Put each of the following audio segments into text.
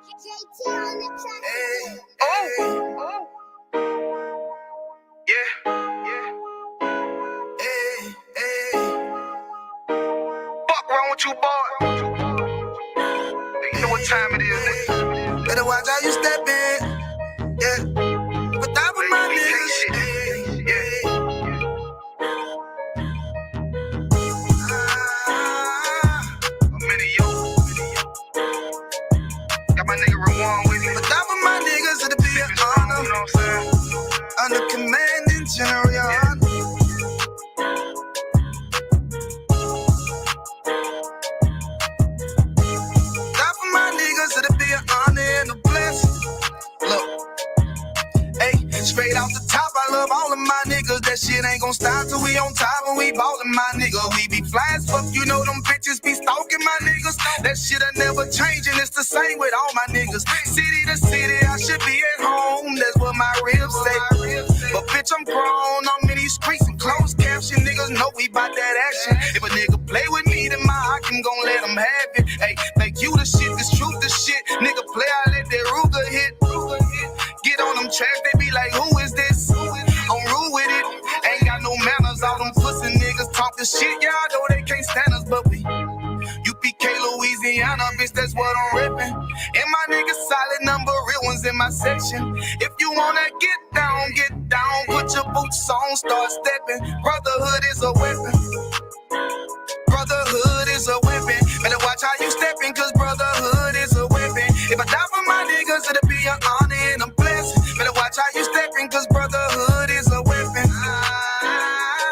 Hey, oh. Yeah. Hey. Fuck wrong with you, boy? You know what time it is, nigga. Better watch how you step in. Yeah. But that was my niggas. Yeah. I'm in yo. Got my nigga Rawan with me. But that was my niggas, it'll be an honor. You know what I'm saying? Under commanding General, your honor. That for my niggas, it'll be an honor and a blessing. Look. Hey, straight off the top, I love all of my niggas. That shit ain't gon' stop till we on top and we ballin', my nigga. We be fly as fuck, you know them bitches be stalking my niggas. That shit'll never change and it's the same with all my niggas. City to city, I should be at home. That's what my ribs say. But bitch, I'm grown. I'm in these streets and closed caption. Niggas know we bout that action. If a nigga play with me, then my Hakim gon' let him have it. Hey, thank you the shit, this truth the shit. Nigga play, I let that Ruger hit. Get on them tracks, they be like, who is this? I'm rude with it. Ain't got no manners. All them pussy niggas talking shit. Yeah, I know they can't stand us, but we UPK, Louisiana, bitch, that's what I'm ripping. And my niggas solid number, real ones in my section. If you wanna get down, put your boots on, start stepping. Brotherhood is a weapon. Brotherhood is a weapon. Better watch how you stepping, cause brotherhood is a weapon. If I die for my niggas, it'll be an honor and a blessing. Better watch how you stepping, cause brotherhood is a weapon.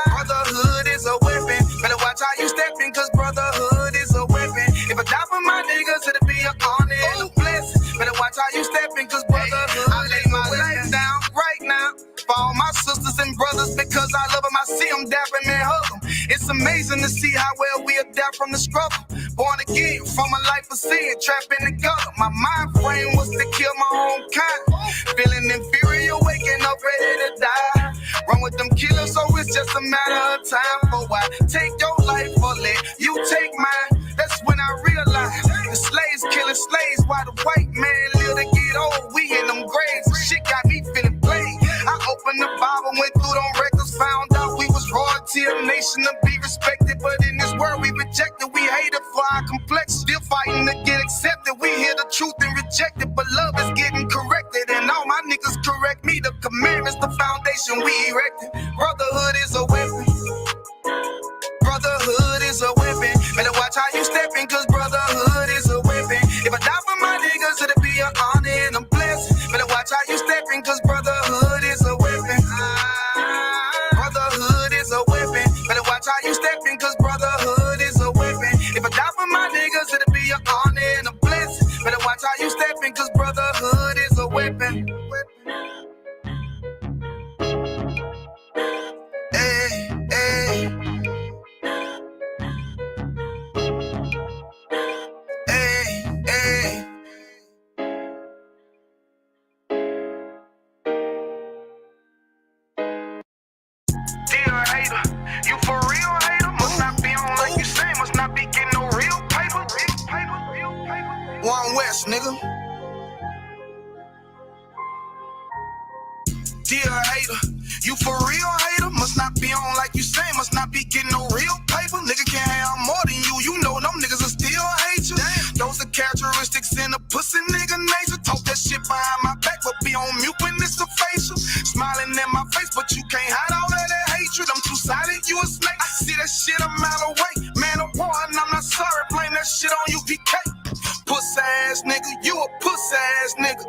Brotherhood is a weapon. Better watch how you stepping, cause brotherhood is a weapon. If I die for my niggas, it'll be an honor and a blessing. Better watch how you stepping, cause brotherhood. I lay my life down right now for all my sisters and brothers, because I love them. I see them dapping and hug them. It's amazing to see how well we adapt from the struggle. Born again from a life of sin, trapped in the gutter. My mind frame was to kill my own kind. Feeling inferior, waking up ready to die. Run with them killers, so it's just a matter of time. For I take your life or let you take mine. That's when I realized the slaves killing slaves while the white man live to get old. We in them graves, the shit got me feeling played. I opened the Bible, went through them records, found out we was royalty, a nation to be respected. But in this world we rejected, we hated for our complex. Still fighting to get accepted. We hear the truth and reject it, but love is getting corrected. And all my niggas correct me. The commandments, the foundation we erected. Brotherhood is a weapon. Brotherhood is a weapon. Better watch how you stepping, cause brotherhood is a weapon. If I die for my niggas, it'll be an honor and a blessing. Better watch how you stepping, cause brotherhood is a weapon. Brotherhood is a weapon. Better watch how you stepping, cause brotherhood is a weapon. If I die for my niggas, it'll be an honor and a blessing. Better watch how you stepping, cause brotherhood is a weapon. You for real hater? Must not be on like you say. Must not be getting no real paper. One West, nigga. Dear hater, you for real hater? Must not be on like you say. Must not be getting no real paper. Nigga can't have more than you. You know them niggas will still hate you. Damn. Those are characteristics in a pussy nigga nature. Talk that shit behind my back, but be on mute when it's a facial. Smiling in my face, but you can't hide all that hatred. I'm too silent, you a snake. I see that shit a mile away. Man of war, and I'm not sorry. Blame that shit on UPK. Pussy ass nigga, you a pussy ass nigga.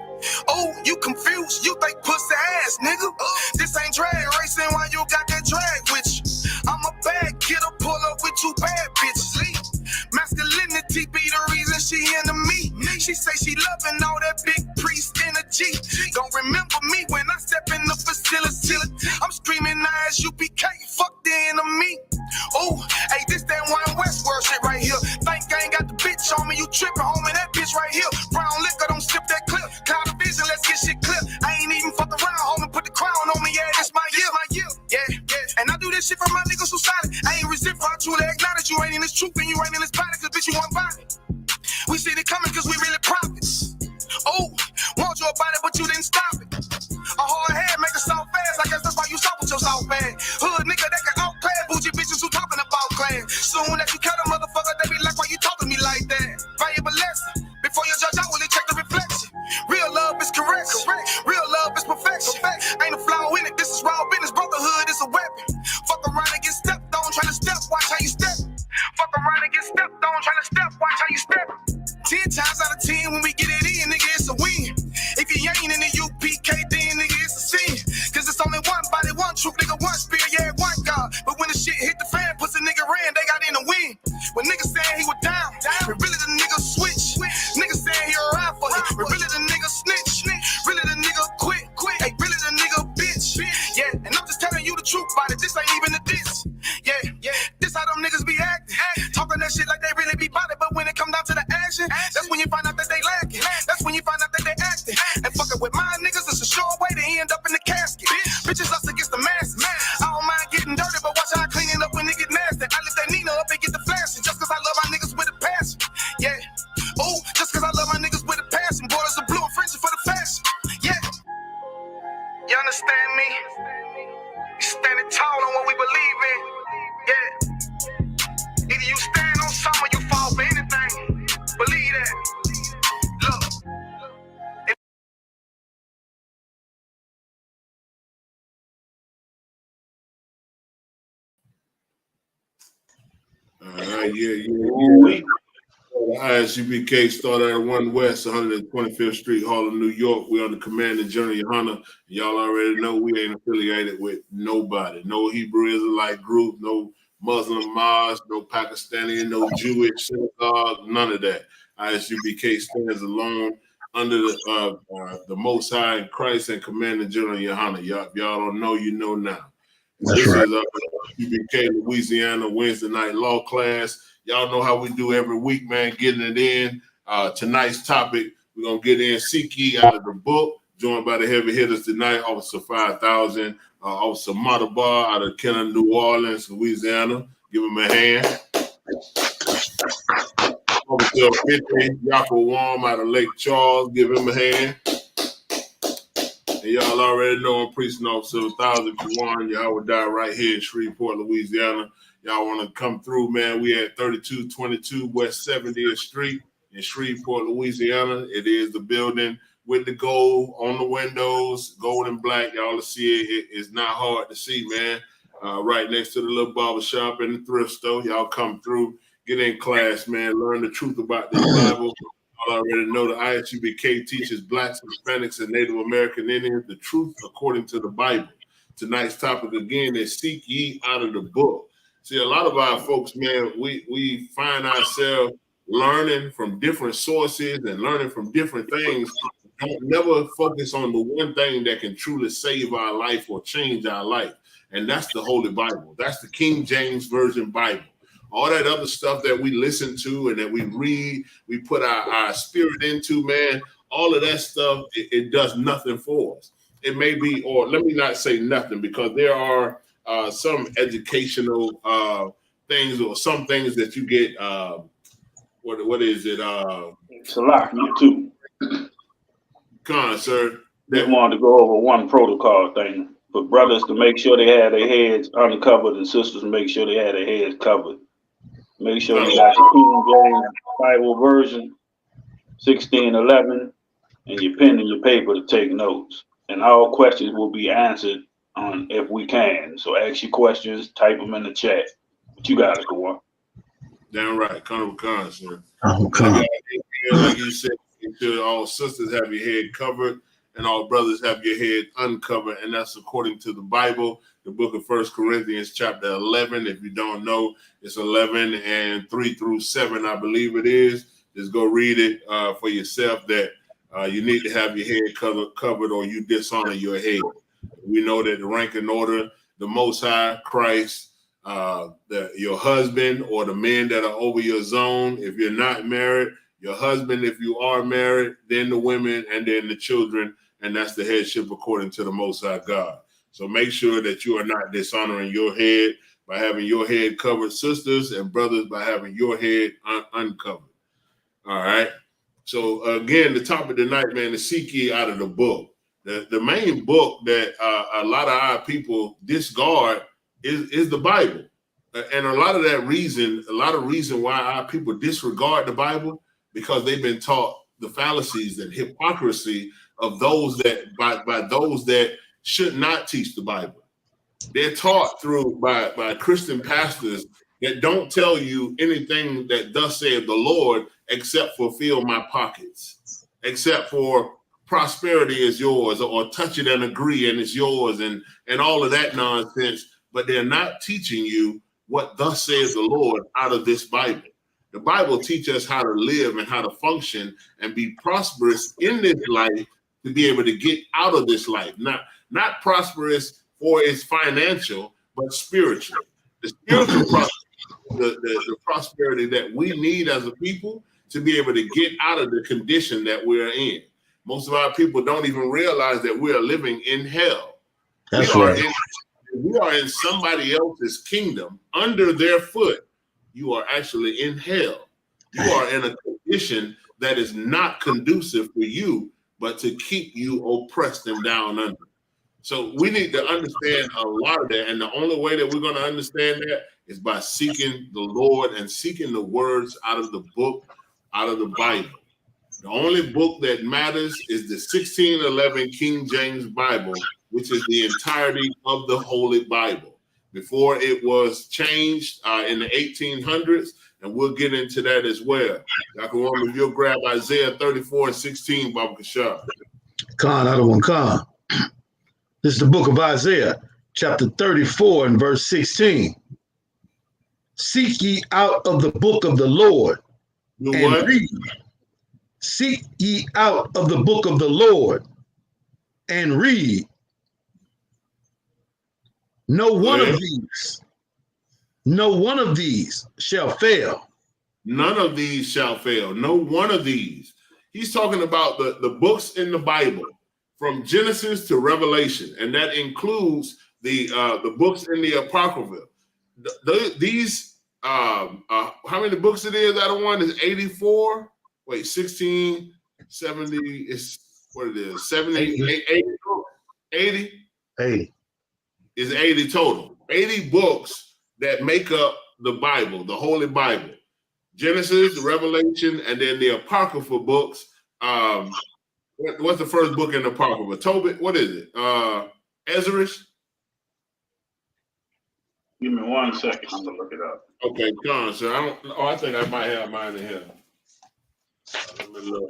Oh, you confused, you think pussy ass nigga. This ain't drag racing while you got that drag with you. I'm a bad kidder, pull up with two bad bitches. Masculinity be the reason she into me. She say she loving all that big priest energy. Don't remember me when I step in the facility. I'm screaming as UPK, fuck the enemy. Oh, hey, this that One West world shit right here. Think I ain't got the bitch on me, you tripping, homie, that bitch right here. Brown liquor, don't sip that clip. Cloud of vision, let's get shit clear. I ain't even fuck around, homie, put the crown on me, yeah, it's my year. Yeah. And I do this shit for my niggas who solid. I ain't resent for I truly acknowledge you ain't in this truth and you ain't in this body, cause bitch, you want body. We see it coming cause we really prophets. raw business, brotherhood is a weapon. Fuck around and get stepped on, trying to step, watch how you step. Fuck around and get stepped on, trying to step, watch how you step. 10 times out of 10, when we get it in, nigga, it's a win. If you ain't in the UPK, then nigga, it's a sin. Cause it's only one body, one truth, nigga, one spirit, yeah, one God. But when the shit hit the fan, pussy nigga ran, they got in the win. When niggas saying he was down, but really the nigga switch. Niggas saying he around for it, but really the nigga snitch. Really the nigga quit. Hey, really the nigga bitch. Yeah, and I'm just telling you the truth about it. This ain't even a diss. Yeah. This how them niggas be acting. Talking that shit like they really be about it, but when it come down to the action, that's when you find out that they lacking. That's when you find out that they acting. And fucking with my niggas, it's a sure way to end up in the casket. Bitches us against the masses. I don't mind getting dirty, but watch how I clean it up when it get nasty. I lift that Nina up and get the flashing, just cause I love my niggas with a passion. Yeah. Oh, just cause I love my niggas with a passion. Borders are blue and friendship for the fashion. Yeah. You understand me? We standing tall on what we believe in. Yeah. Either you stand on something or you fall for anything. Believe that. Look. Yeah. The ISUPK started at 1 West, 125th Street, Harlem, New York. We're on the command of General Yohana. Y'all already know we ain't affiliated with nobody. No Hebrew Israelite group, no Muslim mosque, no Pakistani, no Jewish synagogue, none of that. ISUPK stands alone under the Most High in Christ and Commander General Yohana. Y'all don't know, you know now. This is ISUPK Louisiana Wednesday night law class. Y'all know how we do every week, man, getting it in. Tonight's topic, we're going to get in Seek Ye out of the book, joined by the heavy hitters tonight, Officer 5000, Officer Matabar out of Kenner, New Orleans, Louisiana. Give him a hand. Officer 50, Yako Warm out of Lake Charles. Give him a hand. And y'all already know I'm Precinct Officer 1000 Kawan. Y'all would die right here in Shreveport, Louisiana. Y'all want to come through, man. We at 3222 West 70th Street in Shreveport, Louisiana. It is the building with the gold on the windows, gold and black. Y'all will see it. It's not hard to see, man. Right next to the little barber shop and the thrift store. Y'all come through, get in class, man. Learn the truth about this Bible. Y'all already know the ISUPK teaches Blacks, Hispanics, and Native American Indians the truth according to the Bible. Tonight's topic again is Seek Ye out of the book. See, a lot of our folks, man, we find ourselves learning from different sources and learning from different things. Don't never focus on the one thing that can truly save our life or change our life. And that's the Holy Bible. That's the King James Version Bible. All that other stuff that we listen to and that we read, we put our spirit into, man, all of that stuff, it does nothing for us. It may be, or let me not say nothing, because there are some educational things or some things that you get. What is it? It's a lot from you too. Come on, sir. They wanted to go over one protocol thing for brothers to make sure they had their heads uncovered and sisters to make sure they had their heads covered. Make sure you got your King James Bible version, 1611, and your pen and your paper to take notes. And all questions will be answered on if we can. So ask your questions, type them in the chat. But you got it, go on. Damn right, Colonel Khan, sir. Okay. Like you said, all sisters have your head covered and all brothers have your head uncovered, and that's according to the Bible, the book of 1 Corinthians chapter 11. If you don't know, it's 11 and 3 through 7, I believe it is. Just go read it for yourself that you need to have your head covered or you dishonor your head. We know that the rank and order, the Most High, Christ, your husband or the men that are over your zone. If you're not married, your husband, if you are married, then the women and then the children. And that's the headship according to the Most High God. So make sure that you are not dishonoring your head by having your head covered, sisters, and brothers by having your head uncovered. All right. So again, the topic tonight, man, is Seek Ye out of the book. The main book that a lot of our people discard is the Bible. And a lot of reason why our people disregard the Bible, because they've been taught the fallacies and hypocrisy of those that by those that should not teach the Bible. They're taught by Christian pastors that don't tell you anything that thus saith the Lord, except for fill my pockets, except for prosperity is yours, or touch it and agree and it's yours, and all of that nonsense. But they're not teaching you what thus says the Lord out of this Bible. The Bible teaches us how to live and how to function and be prosperous in this life to be able to get out of this life. Not prosperous for its financial, but spiritual. The spiritual prosperity, the prosperity that we need as a people to be able to get out of the condition that we're in. Most of our people don't even realize that we are living in hell. That's right. We are in somebody else's kingdom under their foot. You are actually in hell. You are in a condition that is not conducive for you, but to keep you oppressed and down under. So we need to understand a lot of that. And the only way that we're going to understand that is by seeking the Lord and seeking the words out of the book, out of the Bible. The only book that matters is the 1611 King James Bible, which is the entirety of the Holy Bible. Before it was changed in the 1800s, and we'll get into that as well. Dr. Warren, if you'll grab Isaiah 34:16, Baba Kashab. Khan, I don't want Khan. This is the book of Isaiah, chapter 34 and verse 16. Seek ye out of the book of the Lord and read. Seek ye out of the book of the Lord and read. No one of these shall fail. None of these shall fail. No one of these. He's talking about the books in the Bible from Genesis to Revelation, and that includes the books in the Apocrypha. These how many books it is out of one is 84? Wait, 16, 70 is what it is. 70, 80? 80 is 80 total. 80 books that make up the Bible, the Holy Bible. Genesis, Revelation, and then the Apocrypha books. What's the first book in the Apocrypha? Tobit, what is it? Ezra? Give me 1 second. I'm gonna look it up. Okay, John. So I think I might have mine in here. Let me look.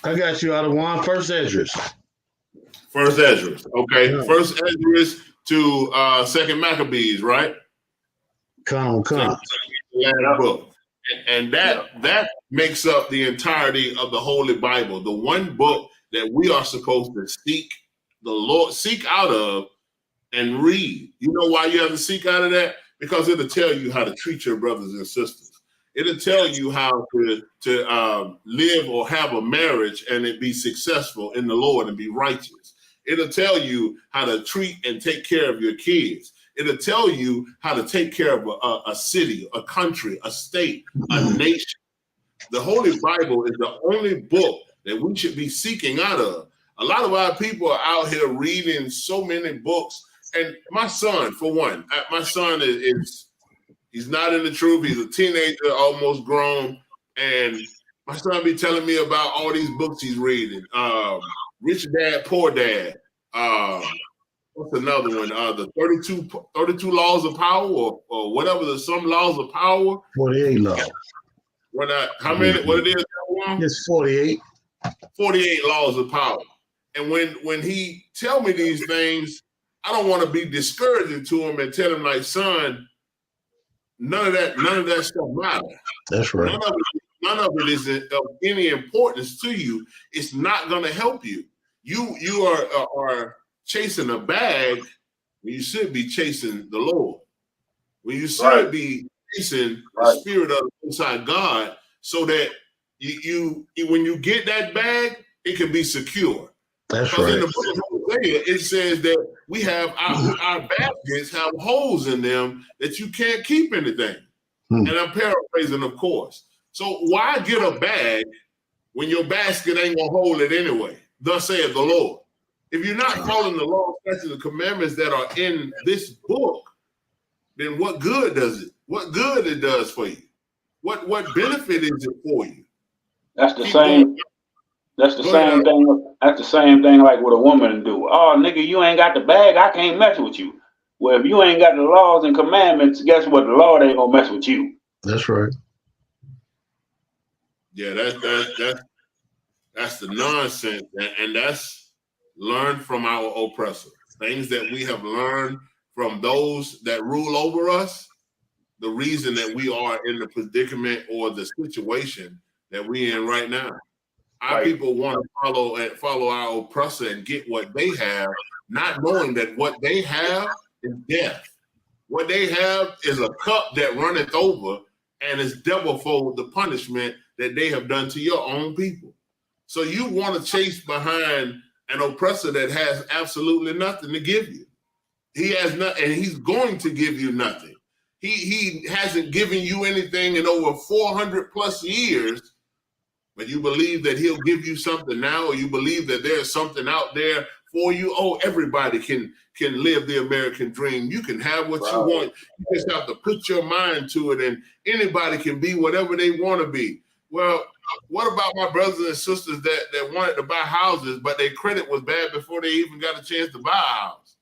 I got you out of one. First Ezra. First Ezra. Okay. Yeah. First Ezra to Second Maccabees, right? Come. Last book. And that makes up the entirety of the Holy Bible, the one book that we are supposed to seek the Lord, seek out of and read. You know why you have to seek out of that? Because it'll tell you how to treat your brothers and sisters. It'll tell you how to live or have a marriage and it be successful in the Lord and be righteous. It'll tell you how to treat and take care of your kids. It'll tell you how to take care of a city, a country, a state, a nation. The Holy Bible is the only book that we should be seeking out of. A lot of our people are out here reading so many books. And my son, for one, my son he's not in the truth. He's a teenager, almost grown. And my son be telling me about all these books he's reading. Rich Dad, Poor Dad. What's another one? The 32 Laws of Power or whatever, some laws of power. 48 laws. How many? What it is? It's 48. 48 laws of power. And when he tell me these things, I don't want to be discouraging to him and tell him like, son, none of that stuff matters. That's right. None of it is of any importance to you. It's not going to help you. You are chasing a bag when you should be chasing the Lord. When you should be chasing the Spirit of the Most High God, so that you when you get that bag, it can be secure. That's because right. in the book of Hosea, it says that we have our baskets have holes in them that you can't keep anything. And I'm paraphrasing, of course. So why get a bag when your basket ain't gonna hold it anyway? Thus saith the Lord. If you're not following the law, statutes, and commandments that are in this book, then what good does it? What good it does for you? What benefit is it for you? That's the same. That's the same thing. That's the same thing like what a woman do. Oh, nigga, you ain't got the bag. I can't mess with you. Well, if you ain't got the laws and commandments, guess what? The Lord ain't gonna mess with you. That's right. Yeah, that's the nonsense, and that's learned from our oppressor. Things that we have learned from those that rule over us. The reason that we are in the predicament or the situation that we're in right now. Our people want to follow our oppressor and get what they have, not knowing that what they have is death. What they have is a cup that runneth over, and is doublefold the punishment that they have done to your own people. So you want to chase behind an oppressor that has absolutely nothing to give you. He has nothing, and he's going to give you nothing. He hasn't given you anything in over 400 plus years, but you believe that he'll give you something now, or you believe that there's something out there for you. Oh, everybody can live the American dream. You can have what you want. You just have to put your mind to it, and anybody can be whatever they want to be. Well, what about my brothers and sisters that wanted to buy houses, but their credit was bad before they even got a chance to buy a house?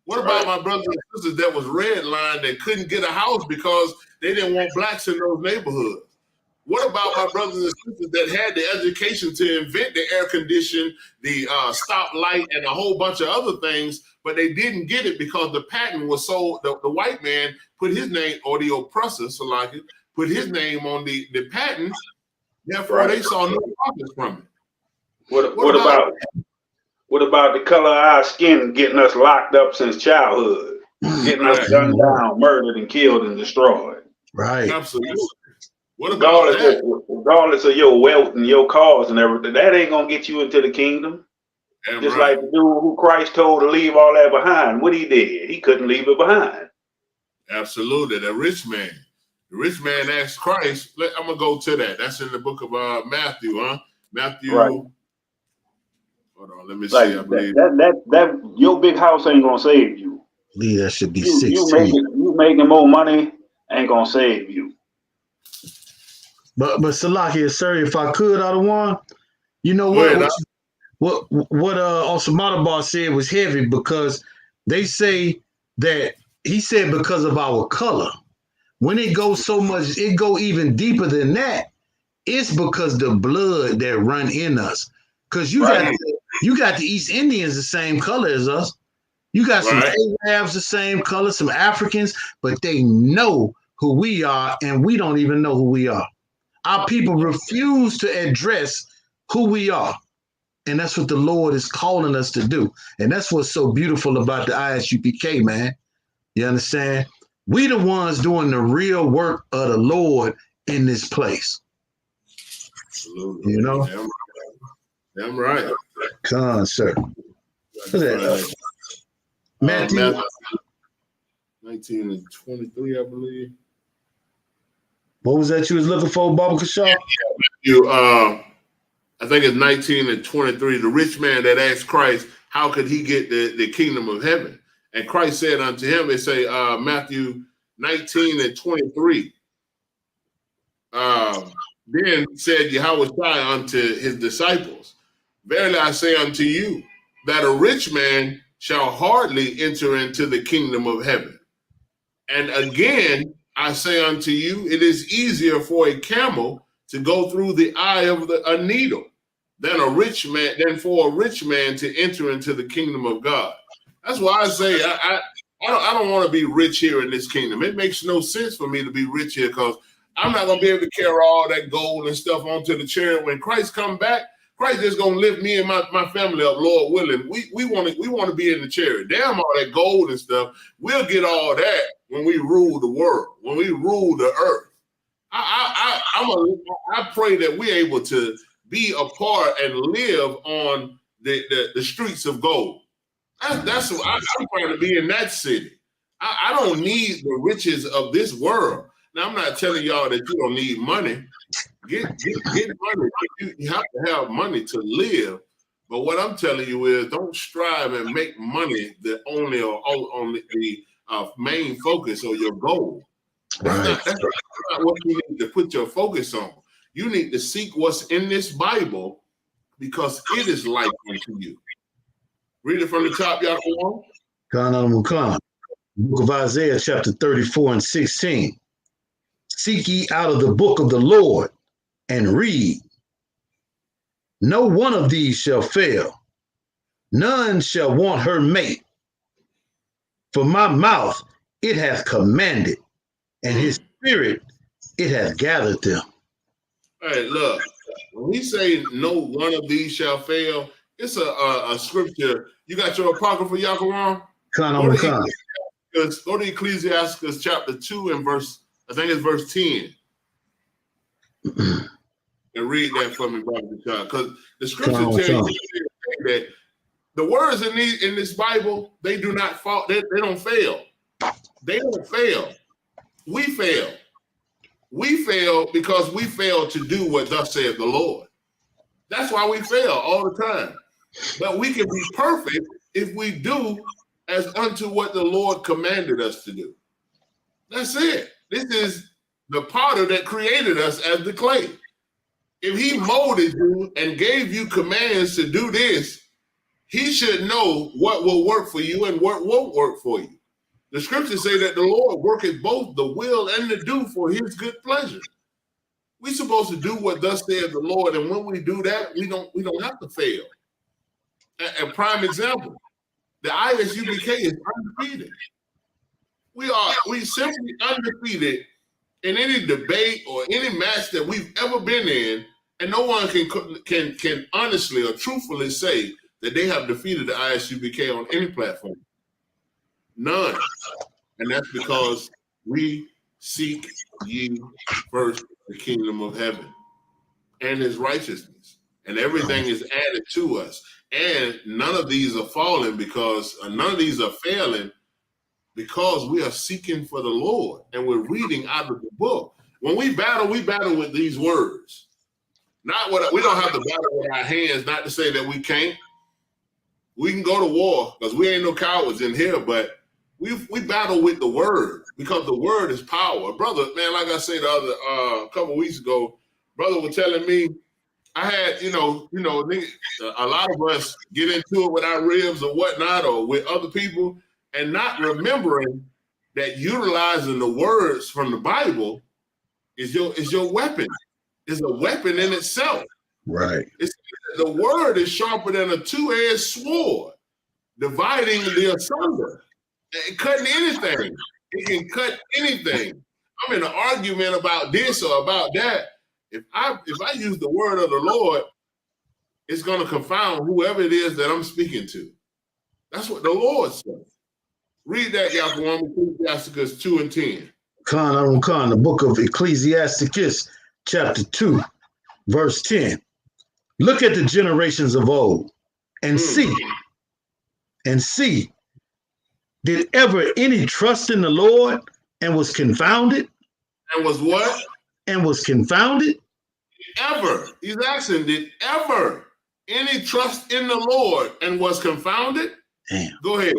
What about my brothers and sisters that was redlined and couldn't get a house because they didn't want blacks in those neighborhoods? What about my brothers and sisters that had the education to invent the air condition, the stoplight, and a whole bunch of other things, but they didn't get it because the patent was sold, the white man put his name, or the oppressor, Salaki, put his name on the patent, therefore they saw no profits from it. What about the color of our skin getting us locked up since childhood, getting us gunned down, murdered, and killed and destroyed? Right. Absolutely. What about regardless of your wealth and your cause and everything, that ain't gonna get you into the kingdom. Just like the dude who Christ told to leave all that behind. What he did, he couldn't leave it behind. Absolutely. The rich man asked Christ. I'm gonna go to that. That's in the book of Matthew, huh? Matthew. Right. Hold on, let me see. I believe that your big house ain't gonna save you. Lee, that should be 16. You making more money ain't gonna save you. But Salakia, sir, if I could, out of one, you know what Osamatar said was heavy, because they say that he said because of our color. When it goes so much, it go even deeper than that. It's because the blood that run in us. Because you got the East Indians the same color as us. You got some Arabs the same color, some Africans, but they know who we are, and we don't even know who we are. Our people refuse to address who we are. And that's what the Lord is calling us to do. And that's what's so beautiful about the ISUPK, man. You understand? We the ones doing the real work of the Lord in this place. Absolutely. You know? Damn right. Come on, sir. What's that? Matthew 19 and 23, I believe. What was that you was looking for, Baba Kashaw? I think it's 19 and 23. The rich man that asked Christ, how could he get the kingdom of heaven? And Christ said unto him, it say Matthew 19 and 23. Then said Yahweh unto his disciples, verily I say unto you, that a rich man shall hardly enter into the kingdom of heaven. And again, I say unto you, it is easier for a camel to go through the eye of a needle than for a rich man to enter into the kingdom of God. That's why I say I don't want to be rich here in this kingdom. It makes no sense for me to be rich here, because I'm not going to be able to carry all that gold and stuff onto the chariot. When Christ come back, Christ is going to lift me and my family up, Lord willing. We want to be in the chariot. Damn all that gold and stuff. We'll get all that when we rule the world, when we rule the earth. I pray that we're able to be a part and live on the streets of gold. That's what I'm trying to be in that city. I don't need the riches of this world. Now, I'm not telling y'all that you don't need money. Get money. You have to have money to live. But what I'm telling you is, don't strive and make money the only the main focus or your goal. That's not what you need to put your focus on. You need to seek what's in this Bible because it is life unto you. Read it from the top, Yaquan. Book of Isaiah, chapter 34 and 16. Seek ye out of the book of the Lord and read. No one of these shall fail. None shall want her mate. For my mouth it hath commanded, and his spirit it hath gathered them. Hey, look, when he say no one of these shall fail, it's a scripture. You got your apocrypha, Yaquan? Go to Ecclesiastes chapter 2 and verse, I think it's verse 10. And read that for me, brother. Because the scripture tells you that the words in this Bible, they do not fall, they don't fail. They don't fail. We fail. We fail because we fail to do what thus saith the Lord. That's why we fail all the time. But we can be perfect if we do as unto what the Lord commanded us to do. That's it. This is the potter that created us as the clay. If he molded you and gave you commands to do this, he should know what will work for you and what won't work for you. The scriptures say that the Lord worketh both the will and the do for his good pleasure. We're supposed to do what thus saith the Lord, and when we do that, we don't have to fail. A prime example, the ISUPK is undefeated. We simply undefeated in any debate or any match that we've ever been in, and no one can honestly or truthfully say that they have defeated the ISUPK on any platform. None. And that's because we seek ye first the kingdom of heaven and his righteousness, and everything is added to us. And none of these are falling because none of these are failing because we are seeking for the Lord and we're reading out of the book. When we battle with these words. We don't have to battle with our hands, not to say that we can't. We can go to war because we ain't no cowards in here, but we battle with the word because the word is power. Brother, man, like I said the other a couple of weeks ago, brother was telling me I had, a lot of us get into it with our ribs or whatnot or with other people and not remembering that utilizing the words from the Bible is your weapon. It's a weapon in itself. Right. The word is sharper than a two-edged sword, dividing the asunder, and cutting anything. It can cut anything. I'm in an argument about this or about that. If I use the word of the Lord, it's going to confound whoever it is that I'm speaking to. That's what the Lord says. Read that, Yaquan, Ecclesiastes 2 and 10. The book of Ecclesiasticus, chapter 2, verse 10. Look at the generations of old and see, did ever any trust in the Lord and was confounded? And was what? And was confounded? Ever. He's asking, did ever any trust in the Lord and was confounded? Damn. Go ahead.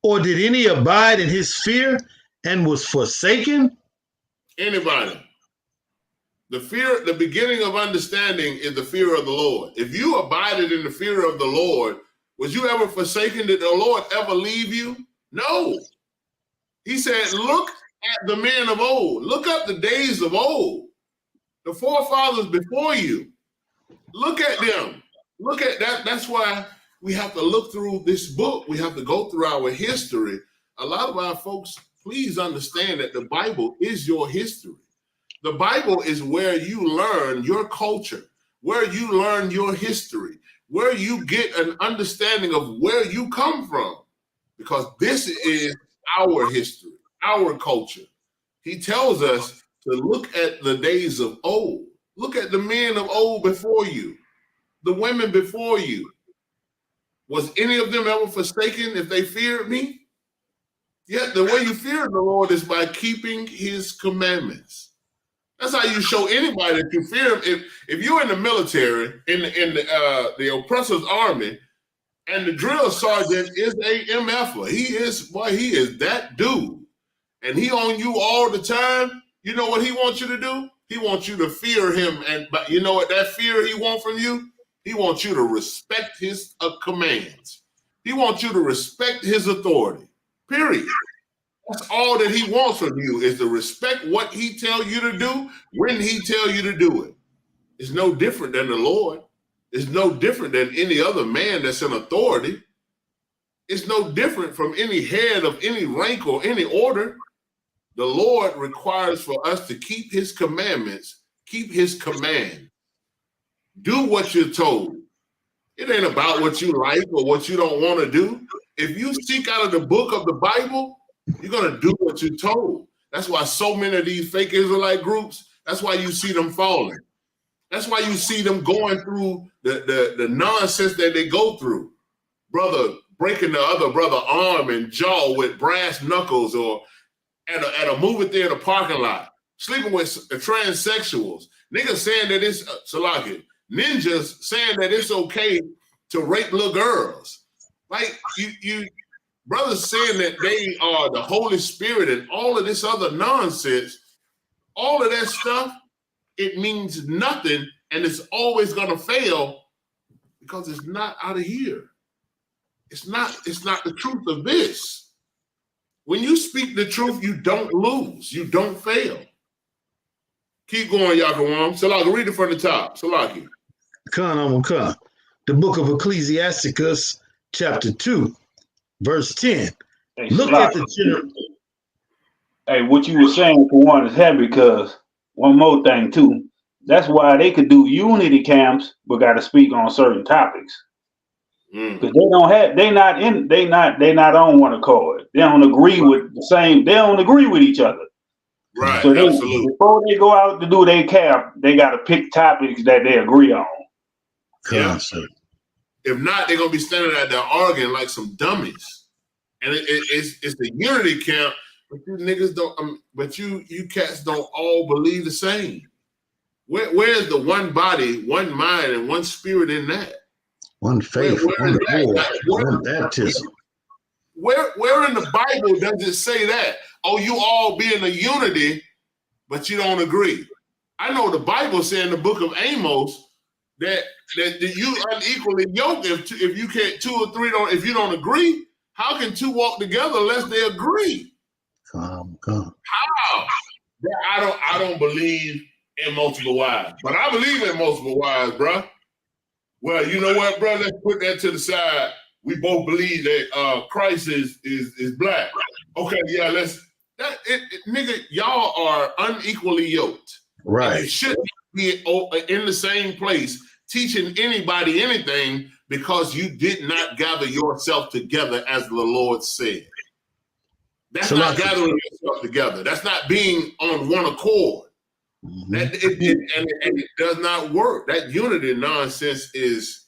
Or did any abide in his fear and was forsaken? Anybody. The beginning of understanding is the fear of the Lord. If you abided in the fear of the Lord, was you ever forsaken? Did the Lord ever leave you? No. He said, look at the men of old. Look up the days of old. The forefathers before you. Look at them. Look at that. That's why we have to look through this book. We have to go through our history. A lot of our folks, please understand that the Bible is your history. The Bible is where you learn your culture, where you learn your history, where you get an understanding of where you come from, because this is our history, our culture. He tells us to look at the days of old. Look at the men of old before you, the women before you. Was any of them ever forsaken if they feared me? Yet the way you fear the Lord is by keeping his commandments. That's how you show anybody that you fear him. If you're in the military, in the oppressor's army, and the drill sergeant is a MFer, he is that dude, and he on you all the time. You know what he wants you to do? He wants you to fear him, but you know what that fear he wants from you? He wants you to respect his commands. He wants you to respect his authority. Period. That's all that he wants from you, is to respect what he tell you to do when he tell you to do it. It's no different than the Lord. It's no different than any other man that's in authority. It's no different from any head of any rank or any order. The Lord requires for us to keep his commandments, keep his command. Do what you're told. It ain't about what you like or what you don't want to do. If you seek out of the book of the Bible, you're going to do what you're told. That's why so many of these fake Israelite groups, that's why you see them falling. That's why you see them going through the nonsense that they go through. Brother breaking the other brother arm and jaw with brass knuckles, or at a movie theater parking lot, sleeping with transsexuals. Niggas saying that it's ninjas saying that it's okay to rape little girls. Like you brothers saying that they are the Holy Spirit and all of this other nonsense, all of that stuff, it means nothing, and it's always gonna fail because it's not out of here. It's not the truth of this. When you speak the truth, you don't lose, you don't fail. Keep going, Yakawam. Salaki, read it from the top. Salaki. Khan. The book of Ecclesiasticus, chapter 2, verse 10. Hey, Look Salaki. at the general. Hey, what you were saying for one is heavy, because one more thing too. That's why they could do unity camps, but got to speak on certain topics. Because they not on one accord. They don't agree with the same. They don't agree with each other. Right. So Absolutely. Before they go out to do their camp, they got to pick topics that they agree on. Yeah. If not, they're gonna be standing out there arguing like some dummies. And it's the unity camp, but you niggas don't. But you cats don't all believe the same. Where's the one body, one mind, and one spirit in that? One faith, one Lord, one baptism. Where in the Bible does it say that? Oh, you all be in a unity, but you don't agree. I know the Bible says in the book of Amos that you unequally yoked. If you can't, two or three don't, if you don't agree, how can two walk together unless they agree? Come. How? I don't believe in multiple wives, but I believe in multiple wives, bro. Well, you know what, bro? Let's put that to the side. We both believe that Christ is black. Okay, yeah, nigga, y'all are unequally yoked. Right. And you shouldn't be in the same place teaching anybody anything because you did not gather yourself together as the Lord said. That's not gathering yourself together. That's not being on one accord. Mm-hmm. It does not work. That unity nonsense is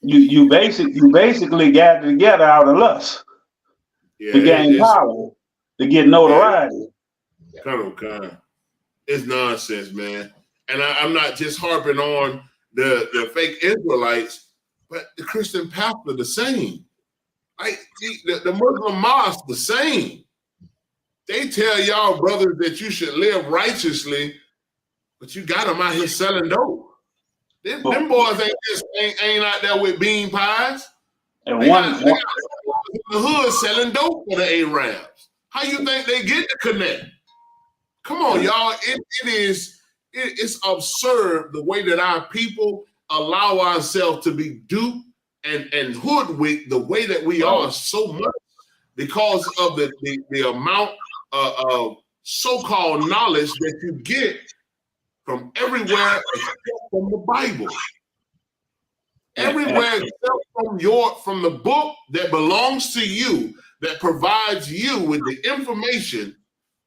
you basically gather together out of lust to gain power, to get notoriety. Kind. It's nonsense, man. And I'm not just harping on the fake Israelites, but the Christian pastor the same. Like the Muslim mosque the same. They tell y'all brothers that you should live righteously, but you got them out here selling dope. Them boys ain't out there with bean pies. And they got in the hood selling dope for the Arabs. How you think they get the connect? Come on, y'all. It's absurd the way that our people allow ourselves to be duped and hoodwinked the way that we are so much because of the amount of so-called knowledge that you get from everywhere except from the Bible. Everywhere except from the book that belongs to you, that provides you with the information.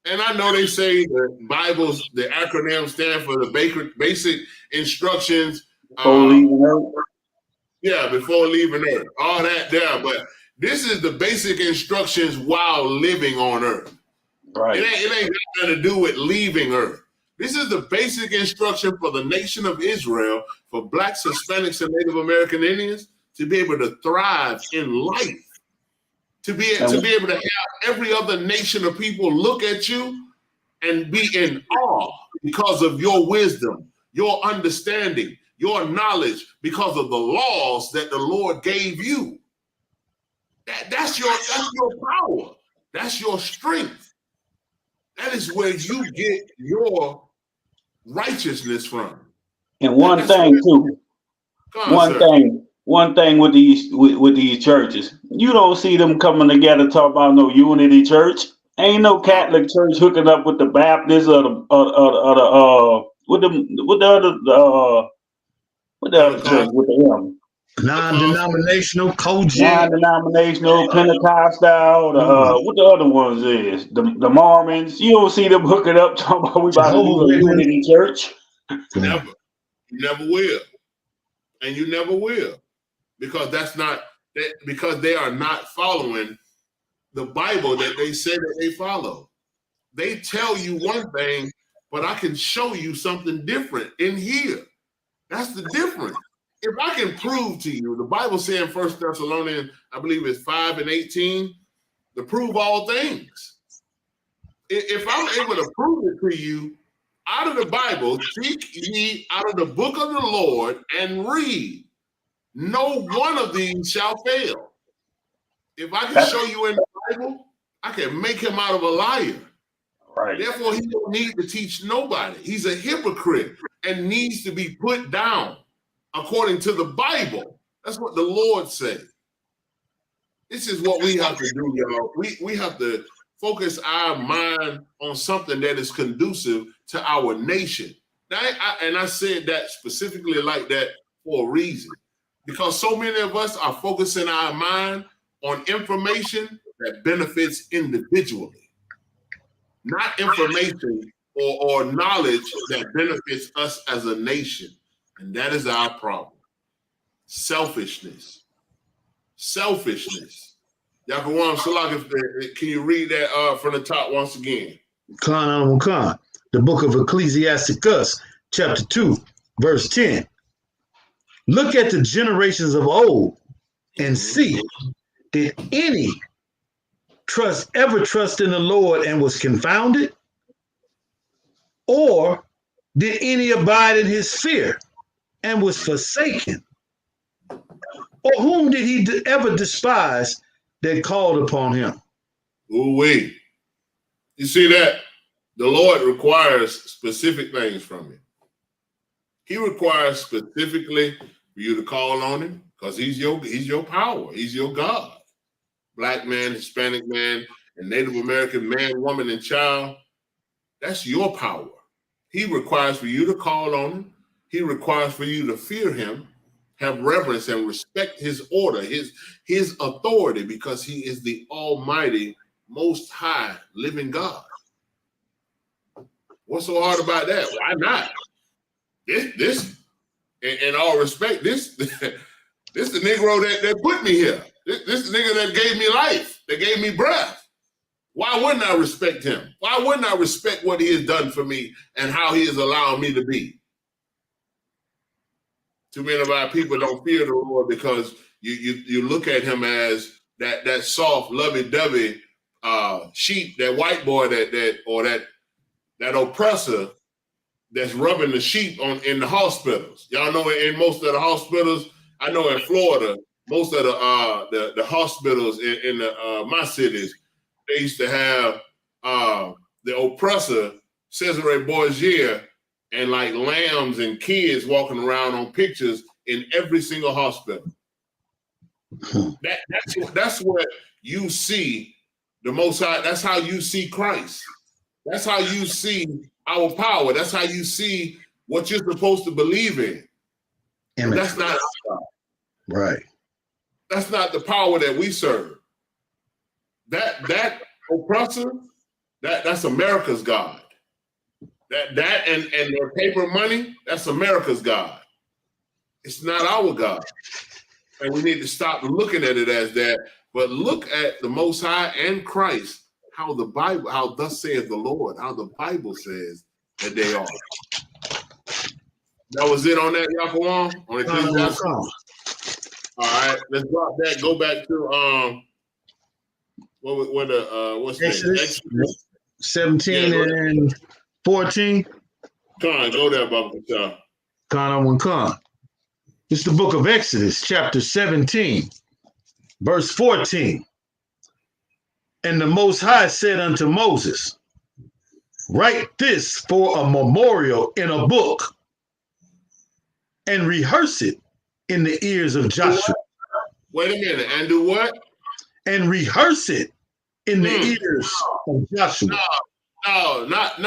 And I know they say the Bible's, the acronym stand for the basic instructions. Before leaving Earth. Yeah, before leaving Earth. All that there. But this is the basic instructions while living on Earth. Right. It ain't got nothing to do with leaving Earth. This is the basic instruction for the nation of Israel, for Blacks, Hispanics, and Native American Indians to be able to thrive in life. To be able to have every other nation of people look at you and be in awe because of your wisdom, your understanding, your knowledge because of the laws that the Lord gave you. That's your power. That's your strength. That is where you get your righteousness from. And one thing too. One thing with these churches, you don't see them coming together talking about no unity church. Ain't no Catholic church hooking up with the Baptists or the other church with the M. Non-denominational, Non-denominational, Pentecostal, what the other ones is? The Mormons. You don't see them hooking up talking about we about to do a unity church. Never. You never will. And you never will. Because because they are not following the Bible that they say that they follow. They tell you one thing, but I can show you something different in here. That's the difference. If I can prove to you, the Bible says in 1 Thessalonians, I believe it's 5:18, to prove all things. If I'm able to prove it to you out of the Bible, seek ye out of the book of the Lord and read. No one of these shall fail. If I can show you in the Bible, I can make him out of a liar. Right. Therefore, he don't need to teach nobody. He's a hypocrite and needs to be put down according to the Bible. That's what the Lord said. This is what we have to do, y'all. We have to focus our mind on something that is conducive to our nation. Now, I said that specifically like that for a reason. Because so many of us are focusing our mind on information that benefits individually, not information or knowledge that benefits us as a nation. And that is our problem. Selfishness. Yaquam Salak, can you read that from the top once again? Khan, the book of Ecclesiasticus, chapter 2, verse 10. Look at the generations of old and see, did any ever trust in the Lord and was confounded? Or did any abide in his fear and was forsaken? Or whom did he ever despise that called upon him? Ooh-wee. You see that? The Lord requires specific things from you. He requires specifically for you to call on him because he's your power. He's your God. Black man, Hispanic man, and Native American man, woman, and child. That's your power. He requires for you to call on him. He requires for you to fear him, have reverence and respect his order, his authority, because he is the almighty, most high, living God. What's so hard about that? Why not? This, in all respect, this the Negro that put me here. This the nigga that gave me life, that gave me breath. Why wouldn't I respect him? Why wouldn't I respect what he has done for me and how he has allowed me to be? Too many of our people don't fear the Lord because you look at him as that soft, lovey-dovey sheep, that white boy that oppressor that's rubbing the sheep in the hospitals. Y'all know in most of the hospitals, I know in Florida, most of the hospitals in my cities, they used to have the oppressor, Cesare Borgia, and like lambs and kids walking around on pictures in every single hospital. That's what you see the Most High. That's how you see Christ. That's how you see our power. That's how you see what you're supposed to believe in. That's not our God. Right. That's not the power that we serve. That oppressor, that's America's God. That and their paper money, that's America's God. It's not our God. And we need to stop looking at it as that, but look at the Most High and Christ, how the Bible, how thus saith the Lord, how the Bible says that they are. That was it on that, Yaquam? On Ecclesiastes? All right, let's drop that. Go back to what's Exodus 17 and 14. Con, go there, Baba Khan. Khan. It's the book of Exodus, chapter 17, verse 14. And the Most High said unto Moses, write this for a memorial in a book and rehearse it in the ears of Joshua. Wait a minute, and do what? And rehearse it in the ears of Joshua. No, not.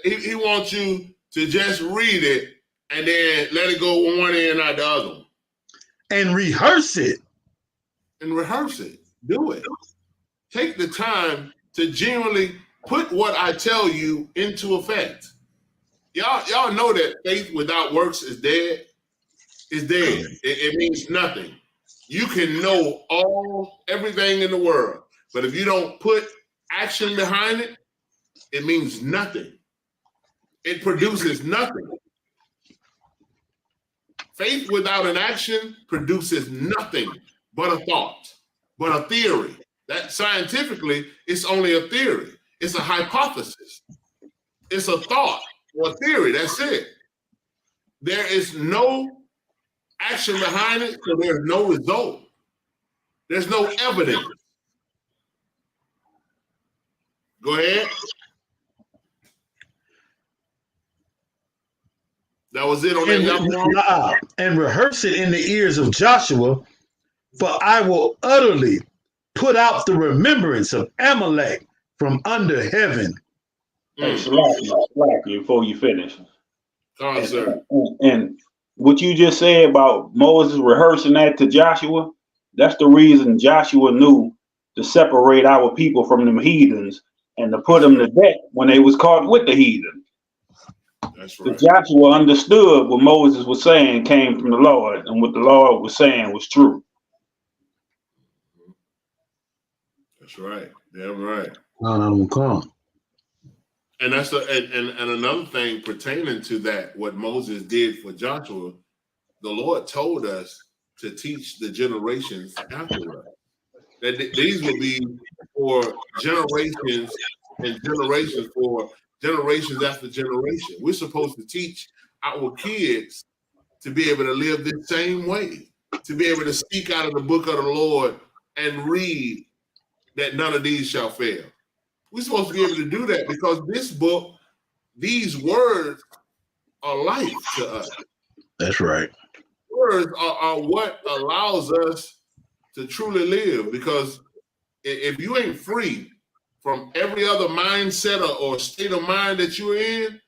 He wants you to just read it and then let it go one ear and out the other. And rehearse it. And rehearse it. Do it. Take the time to genuinely put what I tell you into effect. Y'all know that faith without works is dead. It's dead. It means nothing. You can know everything in the world, but if you don't put action behind it, it means nothing. It produces nothing. Faith without an action produces nothing but a thought, but a theory. That scientifically, it's only a theory. It's a hypothesis. It's a thought or a theory. That's it. There is no action behind it, so there's no result. There's no evidence. Go ahead. That was it on that. And rehearse it in the ears of Joshua, for I will utterly put out the remembrance of Amalek from under heaven. Hey, slack you before you finish. Sir. And what you just said about Moses rehearsing that to Joshua, that's the reason Joshua knew to separate our people from them heathens and to put them to death when they was caught with the heathen. That's right. Joshua understood what Moses was saying came from the Lord, and what the Lord was saying was true. That's right. Damn right. And that's and another thing pertaining to that, what Moses did for Joshua, the Lord told us to teach the generations after us. That these will be for generations and generations for generations after generation. We're supposed to teach our kids to be able to live the same way, to be able to speak out of the book of the Lord and read that none of these shall fail. We're supposed to be able to do that because this book, these words are life to us. That's right. Words are what allows us to truly live, because if you ain't free from every other mindset or state of mind that you're in,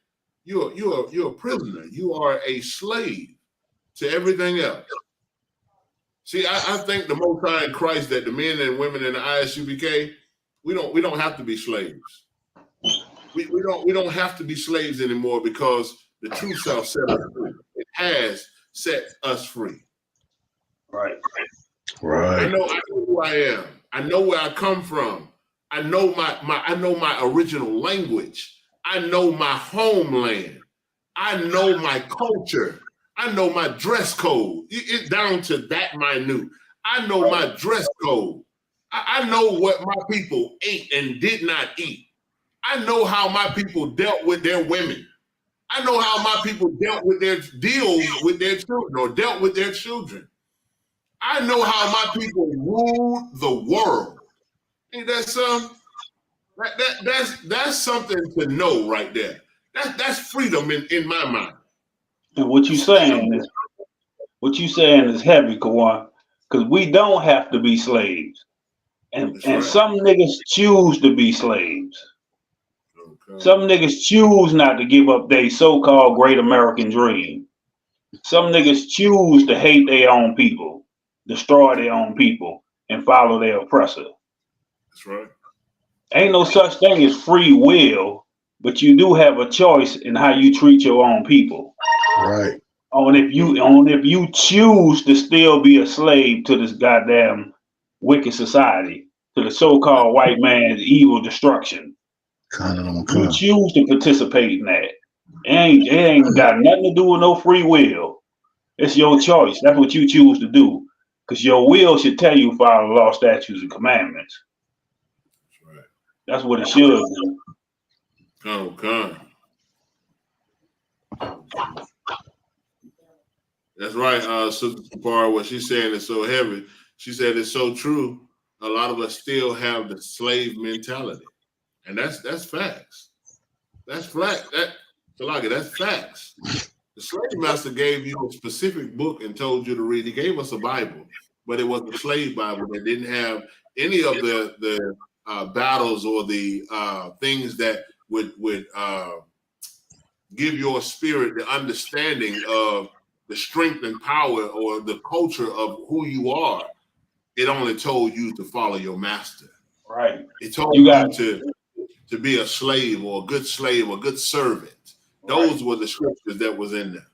you're a prisoner. You are a slave to everything else. See, I think the Most High in Christ that the men and women in the ISUPK, we don't have to be slaves. We don't have to be slaves anymore, because the true self set us free. It has set us free. Right. I know who I am. I know where I come from. I know my original language. I know my homeland. I know my culture. I know my dress code. It's down to that minute. I know my dress code. I know what my people ate and did not eat. I know how my people dealt with their women. I know how my people dealt with their deals with their children or dealt with their children. I know how my people ruled the world. Ain't that something? That's something to know right there. That's freedom in my mind. And what you saying is heavy, Kawan, because we don't have to be slaves. And some niggas choose to be slaves. Okay. Some niggas choose not to give up their so-called great American dream. Some niggas choose to hate their own people, destroy their own people, and follow their oppressor. That's right. Ain't no such thing as free will, but you do have a choice in how you treat your own people. Right. If you choose to still be a slave to this goddamn wicked society, to the so-called white man's evil destruction. You choose to participate in that. It ain't got nothing to do with no free will. It's your choice. That's what you choose to do. Because your will should tell you follow law, statutes, and commandments. That's right. That's what it should do. Okay. That's right, Sister Kapara. What she's saying is so heavy. She said it's so true. A lot of us still have the slave mentality, and that's facts. That's fact. That's facts. The slave master gave you a specific book and told you to read. He gave us a Bible, but it was a slave Bible that didn't have any of the battles or the things that would give your spirit the understanding of the strength and power or the culture of who you are. It only told you to follow your master. Right. It told you to be a slave or a good servant. Those were the scriptures that was in there.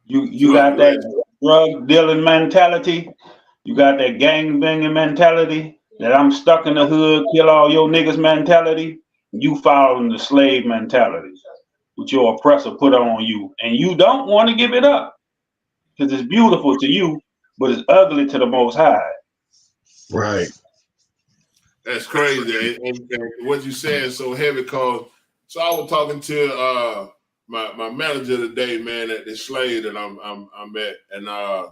You got that drug dealing mentality. You got that gang banging mentality. That I'm stuck in the hood, kill all your niggas mentality. You following the slave mentality, which your oppressor put on you, and you don't want to give it up because it's beautiful to you, but it's ugly to the Most High. Right. That's crazy. And what you saying is so heavy because so I was talking to my manager today, man, at the slave that I'm at, and I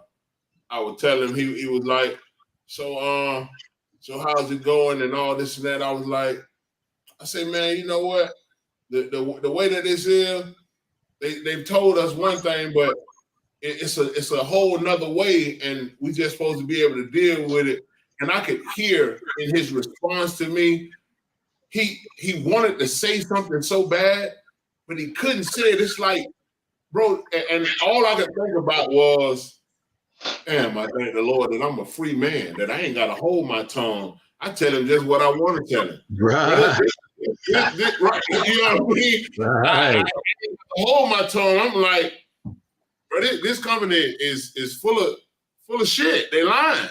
was telling him he was like, so how's it going and all this and that. I was like, I said, man, you know what? The way that this is, they've told us one thing, but it's a whole nother way, and we just supposed to be able to deal with it. And I could hear in his response to me, he wanted to say something so bad, but he couldn't say it. It's like, bro, and all I could think about was, damn, I thank the Lord that I'm a free man, that I ain't got to hold my tongue. I tell him just what I want to tell him. Right. Right. You know what I mean? Right. I hold my tongue. I'm like, bro, this company is full of shit. They lying.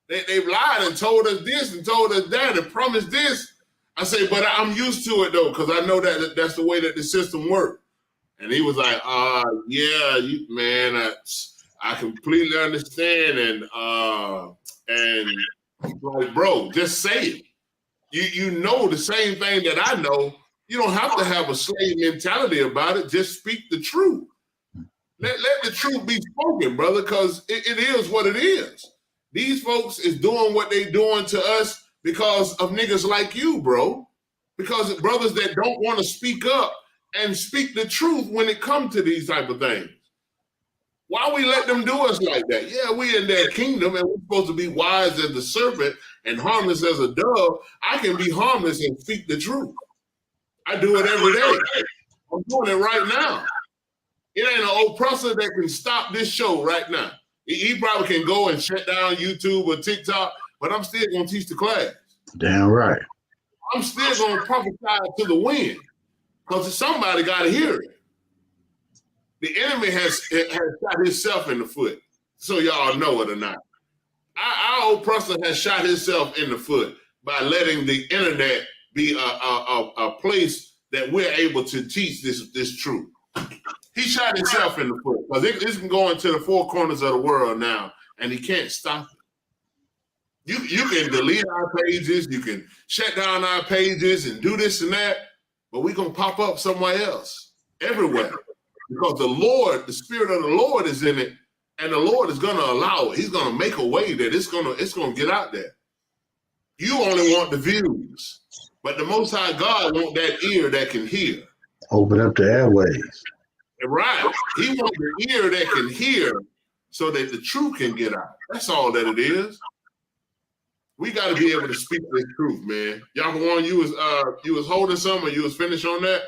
They've lied and told us this and told us that and promised this. I say, but I'm used to it though, because I know that that's the way that the system works. And he was like, yeah, man, I completely understand. And like, bro, just say it. You know the same thing that I know. You don't have to have a slave mentality about it. Just speak the truth. Let the truth be spoken, brother, because it is what it is. These folks is doing what they doing to us because of niggas like you, bro. Because of brothers that don't want to speak up and speak the truth when it comes to these type of things. Why we let them do us like that? Yeah, we in their kingdom and we're supposed to be wise as the serpent and harmless as a dove. I can be harmless and speak the truth. I do it every day. I'm doing it right now. It ain't an oppressor that can stop this show right now. He probably can go and shut down YouTube or TikTok, but I'm still going to teach the class. Damn right. I'm still going to prophesy to the wind because somebody got to hear it. The enemy has shot himself in the foot, so y'all know it or not. Our oppressor has shot himself in the foot by letting the internet be a place that we're able to teach this truth. He shot himself in the foot because this can go into the four corners of the world now, and he can't stop it. You can delete our pages, you can shut down our pages and do this and that, but we're going to pop up somewhere else, everywhere. Because the Lord, the Spirit of the Lord is in it, and the Lord is going to allow it. He's going to make a way that it's going to get out there. You only want the views, but the Most High God want that ear that can hear. Open up the airways. Right. He wants the ear that can hear so that the truth can get out. That's all that it is. We got to be able to speak this truth, man. Y'all, you was holding something, or you was finished on that?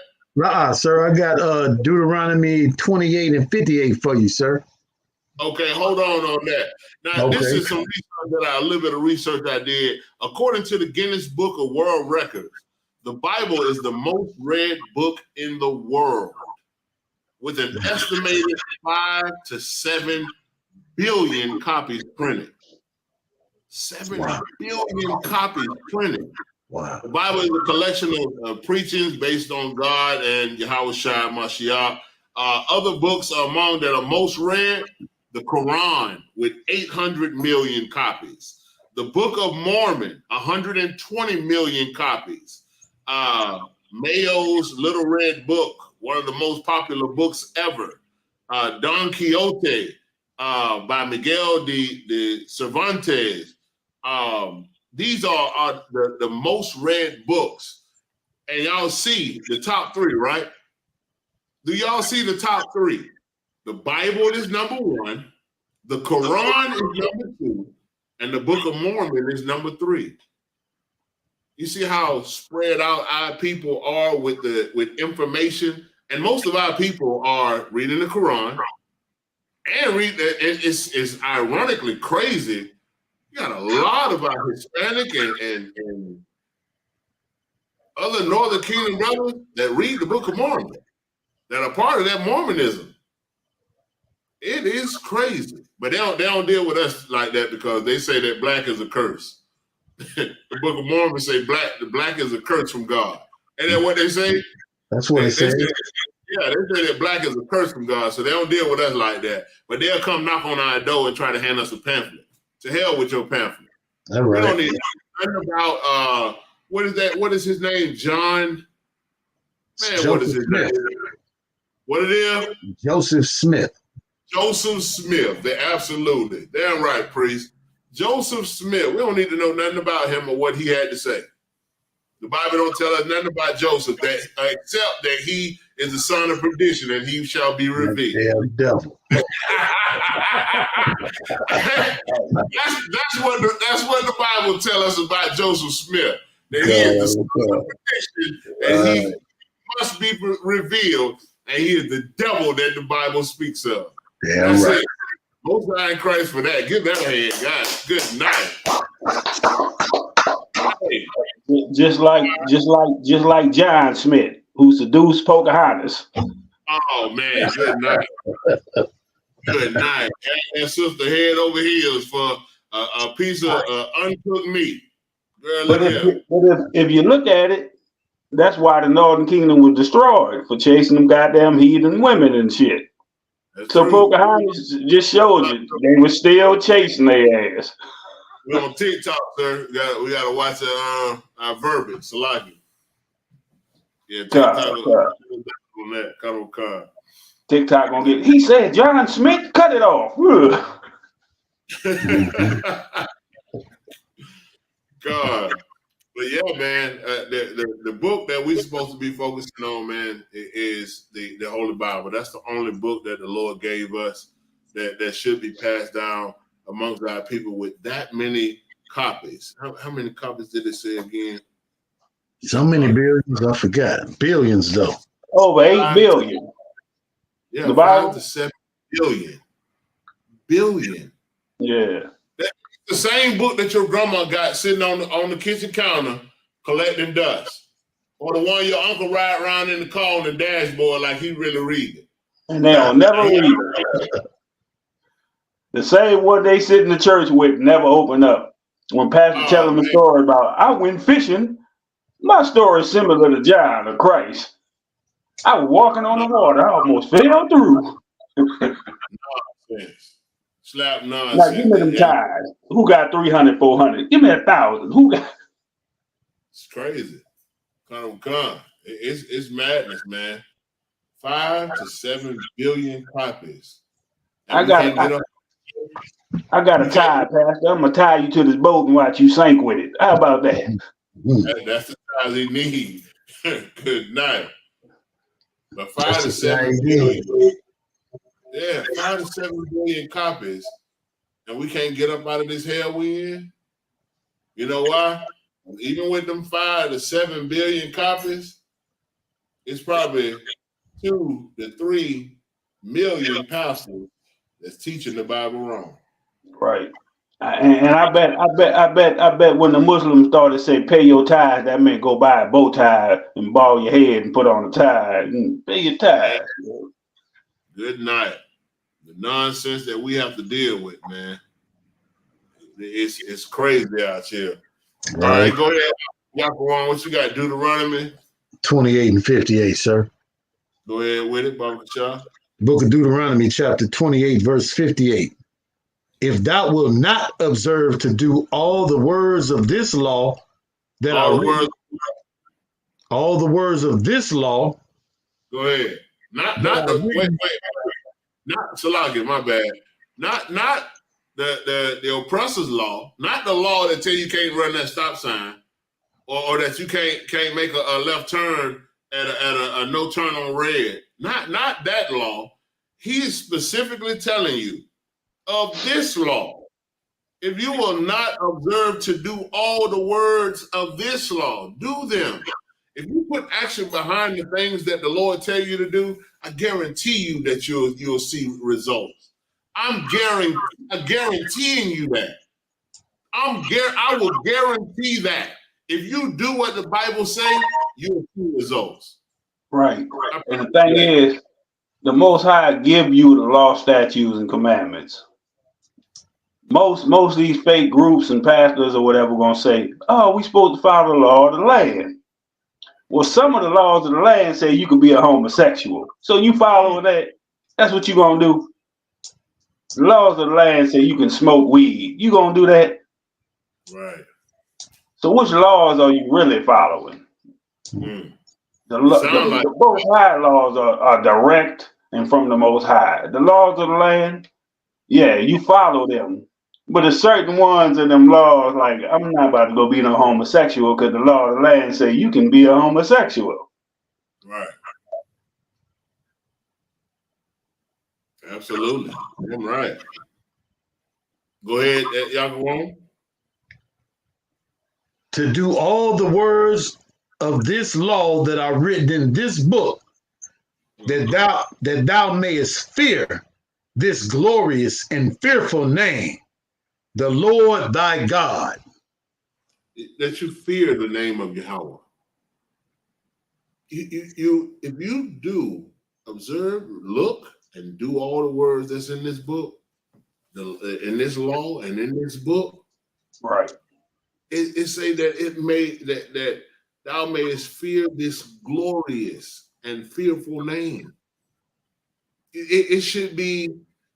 Sir, I got Deuteronomy 28 and 58 for you, sir. Okay, hold on that. Now, Okay. This is some research a little bit of research I did. According to the Guinness Book of World Records, the Bible is the most read book in the world, with an estimated 5 to 7 billion copies printed. 7 billion copies printed. Wow. The Bible is a collection of preachings based on God and Yahweh Shai Mashiach. Other books among that are most read, the Quran with 800 million copies. The Book of Mormon, 120 million copies. Mayo's Little Red Book, one of the most popular books ever. Don Quixote, by Miguel de Cervantes. These are the most read books. And y'all see the top three, right? Do y'all see the top three? The Bible is number one, the Quran is number two, and the Book of Mormon is number three. You see how spread out our people are with information, and most of our people are reading the Quran and it's ironically crazy. You got a lot of our Hispanic and other Northern Kingdom brothers that read the Book of Mormon, that are part of that Mormonism. It is crazy, but they don't deal with us like that because they say that black is a curse. The Book of Mormon say the black is a curse from God. Ain't that what they say? That's what they say. Yeah, they say that black is a curse from God, so they don't deal with us like that. But they'll come knock on our door and try to hand us a pamphlet. To hell with your pamphlet. All right. We don't need nothing about what is that? What is his name? John. Man, Joseph what is his Smith. name? What it is? Joseph Smith. Joseph Smith. They're absolutely. Damn right, priest. Joseph Smith. We don't need to know nothing about him or what he had to say. The Bible don't tell us nothing about Joseph except that he is the son of perdition and he shall be revealed. Damn devil. that's what the Bible tells us about Joseph Smith. That he is the son of perdition and he must be revealed, and he is the devil that the Bible speaks of. Damn That's right. it. Most high in Christ for that. Give that a hand, guys. Good night. Hey. Just like John Smith, who seduced Pocahontas. Oh man, good night. Good night. And sister head over heels for a piece of uncooked meat. Girl, But if you look at it, that's why the Northern Kingdom was destroyed, for chasing them goddamn heathen women and shit. That's So true. Pocahontas just showed you they were still chasing their ass. We're on TikTok, sir. We gotta watch our verbiage, Salaki. Yeah, TikTok on that. Cut on car. TikTok gonna get. He said, John Smith, cut it off. God, but yeah, man. The book that we're supposed to be focusing on, man, is the Holy Bible. That's the only book that the Lord gave us that should be passed down amongst our people with that many copies. How many copies did it say again? So many billions, I forgot. Billions, though. Over 8 billion. Yeah, the 5 Bible? to 7 billion. Billion. Yeah. That's the same book that your grandma got sitting on the kitchen counter collecting dust. Or the one your uncle ride around in the car on the dashboard like he really reading. And they'll never read it. The same one they sit in the church with never open up. When Pastor tell them a story about, I went fishing, my story is similar to John or Christ. I was walking on the water, I almost fell through. Nonsense. Slap nonsense. Like, give me them ties. Who got 300, 400? Give me 1,000. Who got? It's crazy. Come. It's madness, man. 5 to 7 billion copies. I got a tie, Pastor. I'm gonna tie you to this boat and watch you sink with it. How about that? That's the ties he need. Good night. But 5 to 7 billion. Yeah, 5 to 7 billion copies. And we can't get up out of this hell we in. You know why? Even with them 5 to 7 billion copies, it's probably 2 to 3 million pastors that's teaching the Bible wrong. Right. And I bet when the Muslims started to say pay your tithes, that meant go buy a bow tie and ball your head and put on a tie and pay your tithes. Good night. The nonsense that we have to deal with, man. It's crazy out here. All right, go ahead. Yaquan, what you got? Deuteronomy 28 and 58, sir. Go ahead with it, Baba Kachah. Book of Deuteronomy, chapter 28, verse 58. If thou wilt not observe to do all the words of this law that all are written, all the words of this law. Go ahead. Not Salaki, my bad. Not the oppressor's law, not the law that tell you can't run that stop sign, or that you can't make a left turn at a no turn on red. Not that law. He is specifically telling you of this law. If you will not observe to do all the words of this law, do them. If you put action behind the things that the Lord tell you to do, I guarantee you that you'll see results. I'm guaranteeing you that. I will guarantee that if you do what the Bible says, you'll see results. Right. And the thing is, the Most High give you the law, statutes, and commandments. Most of these fake groups and pastors or whatever gonna say, "Oh, we supposed to follow the law of the land." Well, some of the laws of the land say you can be a homosexual. So you follow that. That's what you gonna do. The laws of the land say you can smoke weed. You gonna do that? Right. So which laws are you really following? The Most High laws are direct and from the Most High. The laws of the land, yeah, you follow them. But there's certain ones of them laws, like I'm not about to go be no homosexual because the law of the land say you can be a homosexual. Right. Absolutely. I'm right. Go ahead, y'all go on. To do all the words of this law that are written in this book, that thou mayest fear this glorious and fearful name, the Lord thy God. That you fear the name of Yahweh. If you do observe, look, and do all the words that's in this book, in this law and in this book, right? It say that thou mayest fear this glorious and fearful name. It should be.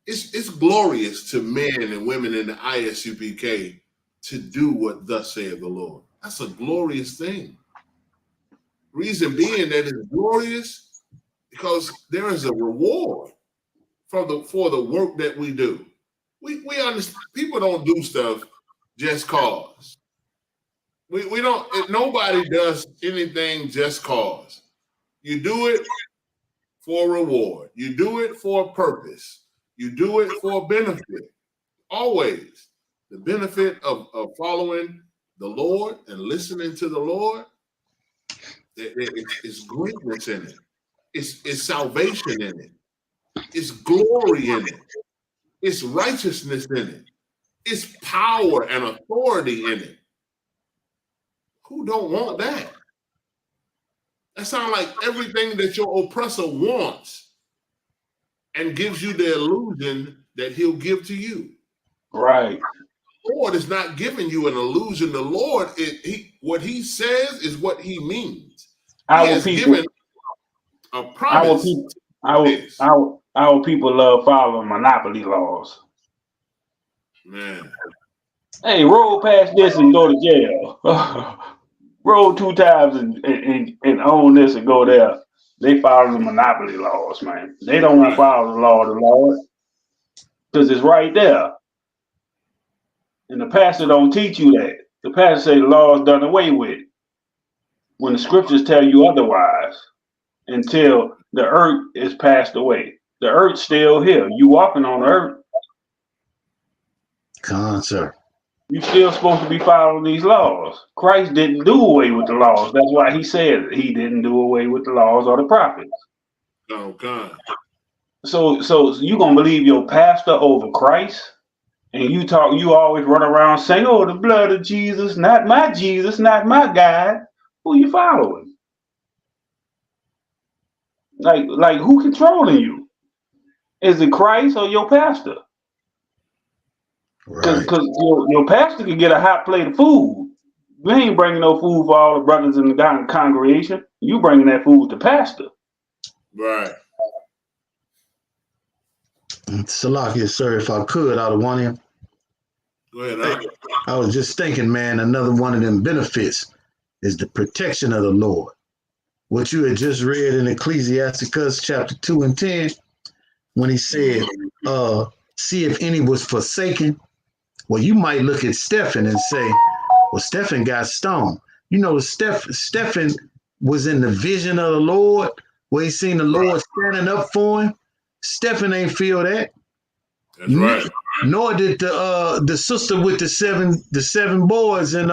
It's glorious to men and women in the ISUPK to do what thus saith the Lord. That's a glorious thing. Reason being that it's glorious because there is a reward for the work that we do. We understand people don't do stuff just cause. We don't. Nobody does anything just cause. You do it for a reward. You do it for a purpose. You do it for a benefit. Always. The benefit of following the Lord and listening to the Lord, it's greatness in it. It's salvation in it. It's glory in it. It's righteousness in it. It's power and authority in it. Who don't want that? That sounds like everything that your oppressor wants and gives you the illusion that he'll give to you. Right. The Lord is not giving you an illusion. The Lord, what he says is what he means. He has given a promise. Our people love following monopoly laws. Man. Hey, roll past this and go to jail. Roll 2 times and own this and go there. They follow the monopoly laws, man. They don't want to follow the law of the Lord because it's right there. And the pastor don't teach you that. The pastor say the law is done away with when the scriptures tell you otherwise until the earth is passed away. The earth's still here. You walking on the earth. Sir. You're still supposed to be following these laws. Christ didn't do away with the laws. That's why he said he didn't do away with the laws or the prophets. Oh, God. So you gonna believe your pastor over Christ? And you always run around saying, "Oh, the blood of Jesus, not my God." Who you following? Like who controlling you? Is it Christ or your pastor? Because your pastor can get a hot plate of food. You ain't bringing no food for all the brothers in the congregation. You bringing that food to pastor. Right. Salakia, sir, if I could, out of one of him. Go ahead. I was just thinking, man, another one of them benefits is the protection of the Lord. What you had just read in Ecclesiasticus chapter 2 and 10, when he said, see if any was forsaken. Well, you might look at Stephen and say, well, Stephen got stoned. You know, Stephen was in the vision of the Lord where he seen the Lord standing up for him. Stephen ain't feel that. That's right. Nor did the sister with the seven boys in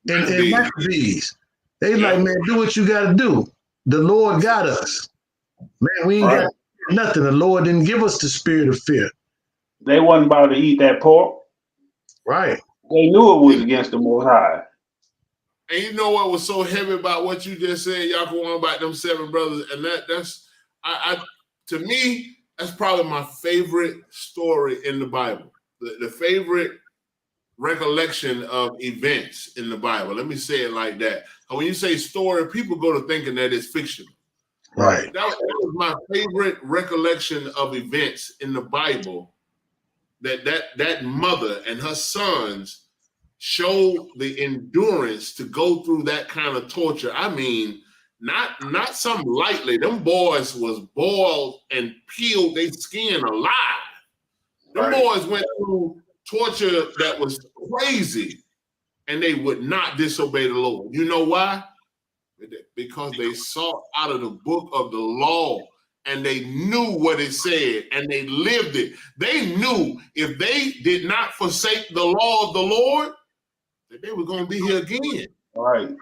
Maccabees. They like, man, do what you got to do. The Lord got us. Man, we ain't got nothing. The Lord didn't give us the spirit of fear. They wasn't about to eat that pork. Right. They knew it was against the Most High. And you know what was so heavy about what you just said, Yaakov, about them 7 brothers, and that's to me, that's probably my favorite story in the Bible. The favorite recollection of events in the Bible. Let me say it like that. When you say story, people go to thinking that it's fictional. Right. That was my favorite recollection of events in the Bible. That mother and her sons showed the endurance to go through that kind of torture. I mean, not something lightly. Them boys was boiled and peeled their skin alive. Them boys went through torture that was crazy, and they would not disobey the Lord. You know why? Because they sought out of the book of the law, and they knew what it said, and they lived it. They knew if they did not forsake the law of the Lord, that they were going to be here again. Right.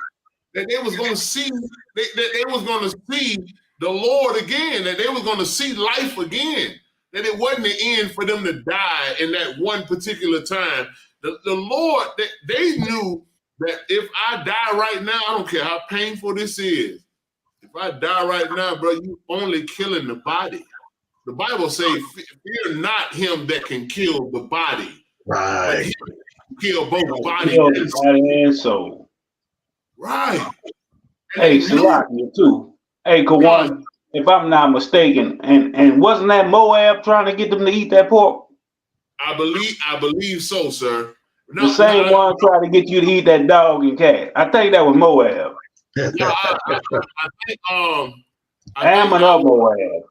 That they was going to see, that they was going to see the Lord again, that they was going to see life again, that it wasn't the end for them to die in that one particular time. The Lord, they knew that if I die right now, I don't care how painful this is. If I die right now, bro, you only killing the body. The Bible says, fear not him that can kill the body. Right. Kill both body and soul. Right. Hey, Salakia too. Hey, Kawan, if I'm not mistaken, and wasn't that Moab trying to get them to eat that pork? I believe so, sir. The same one trying to get you to eat that dog and cat. I think that was Moab. I think Ammon or Moab.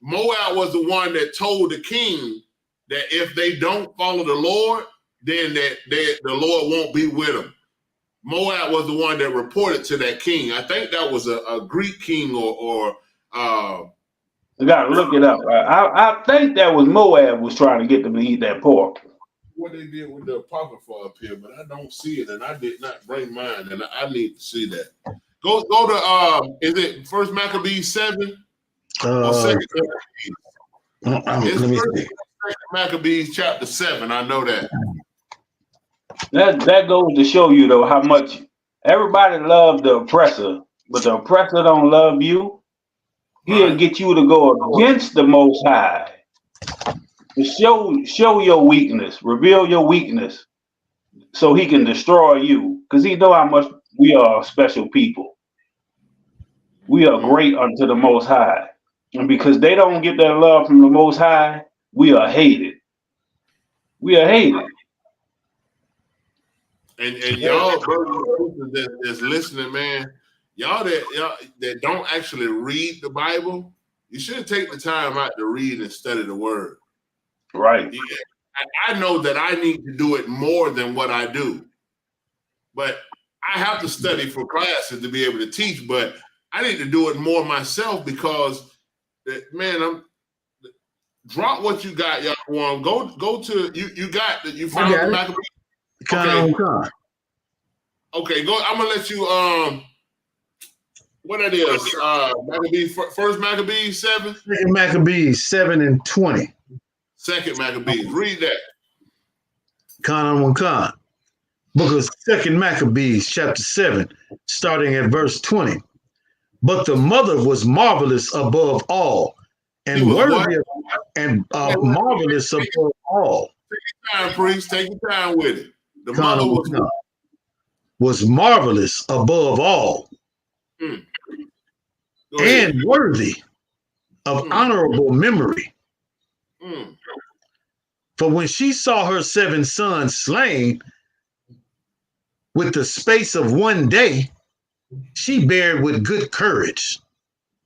Moab was the one that told the king that if they don't follow the Lord, then the Lord won't be with them. Moab was the one that reported to that king. I think that was a Greek king or you gotta look it up. I think that was Moab was trying to get them to eat that pork. What they did with the apocrypha up here, but I don't see it, and I did not bring mine, and I need to see that. Go to is it First Maccabees 7 or Second Maccabees? Let me see. Second Maccabees chapter 7. I know that. That goes to show you though how much everybody loves the oppressor, but the oppressor don't love you. He'll get you to go against the Most High. To show your weakness, reveal your weakness, so he can destroy you. Because he know how much we are special people. We are great unto the Most High. And because they don't get that love from the Most High, we are hated. We are hated. And y'all brothers that's listening, man, y'all that don't actually read the Bible, you should take the time out to read and study the word. Right. I know that I need to do it more than what I do, but I have to study for classes to be able to teach, but I need to do it more myself because, man, drop what you got, y'all. Go to you found the Maccabees. Okay, go. I'm gonna let you what it is. Maccabees, First Maccabees 7. Second Maccabees 7 and 20. Second Maccabees. Read that. Khan. Book of Second Maccabees, chapter 7, starting at verse 20. But the mother was marvelous above all, and worthy and marvelous above all. Take your time, priest. Take your time with it. The mother was marvelous above all, and worthy of honorable memory. For when she saw her 7 sons slain with the space of one day, she bared with good courage.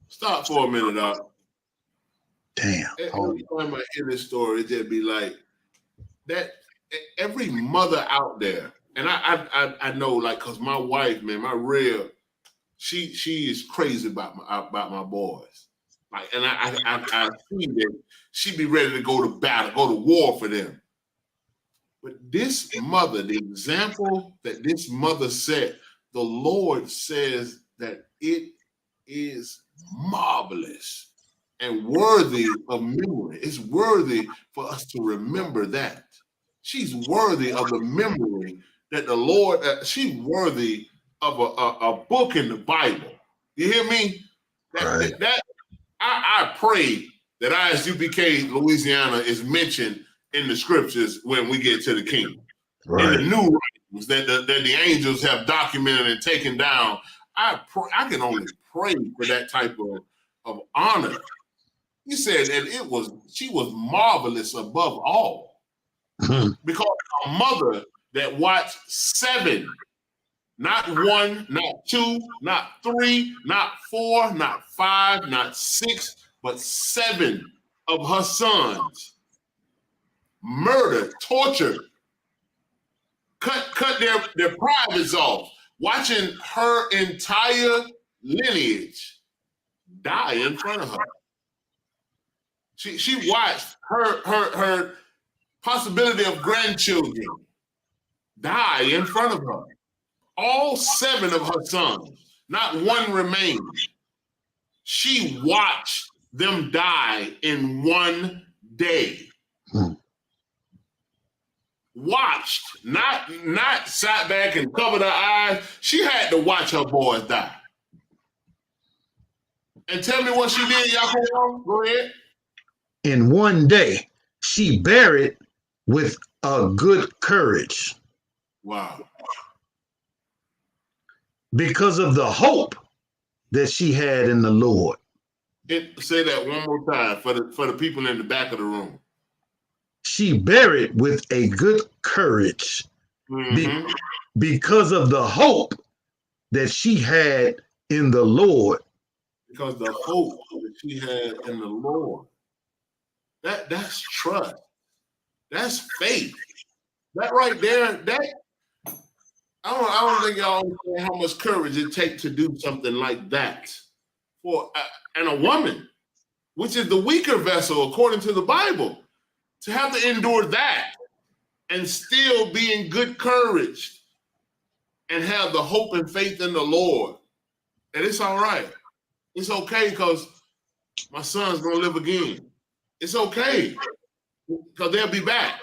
Stop for a minute, Doc. Damn. Every time I hear this story, it just be like that. Every mother out there, and I know, like, cause my wife, man, my real, she is crazy about my boys. Like, and I see that she be ready to go to battle, go to war for them. But this mother, the example that this mother set, the Lord says that it is marvelous and worthy of memory. It's worthy for us to remember that. She's worthy of the memory that the Lord, she's worthy of a book in the Bible. You hear me? I pray that ISUPK Louisiana is mentioned in the scriptures when we get to the kingdom. Right. In the new writings that the angels have documented and taken down, I can only pray for that type of honor. He said that she was marvelous above all. Because a mother that watched 7, not 1, not 2, not 3, not 4, not 5, not 6, but 7 of her sons murdered, tortured, cut their privates off, watching her entire lineage die in front of her. She watched her possibility of grandchildren die in front of her. All 7 of her sons, not one remained. She watched them die in one day. Watched, not sat back and covered her eyes. She had to watch her boys die. And tell me what she did, Yaakov. Go ahead. In one day, she bare it with a good courage. Wow. Because of the hope that she had in the Lord. Say that one more time for the people in the back of the room. She bare it with a good courage. Because of the hope that she had in the Lord. Because the hope that she had in the Lord. That's trust. That's faith. That right there, I don't think y'all understand how much courage it takes to do something like that for and a woman, which is the weaker vessel according to the Bible, to have to endure that and still be in good courage and have the hope and faith in the Lord. And it's all right. It's okay because my son's gonna live again. It's okay because they'll be back.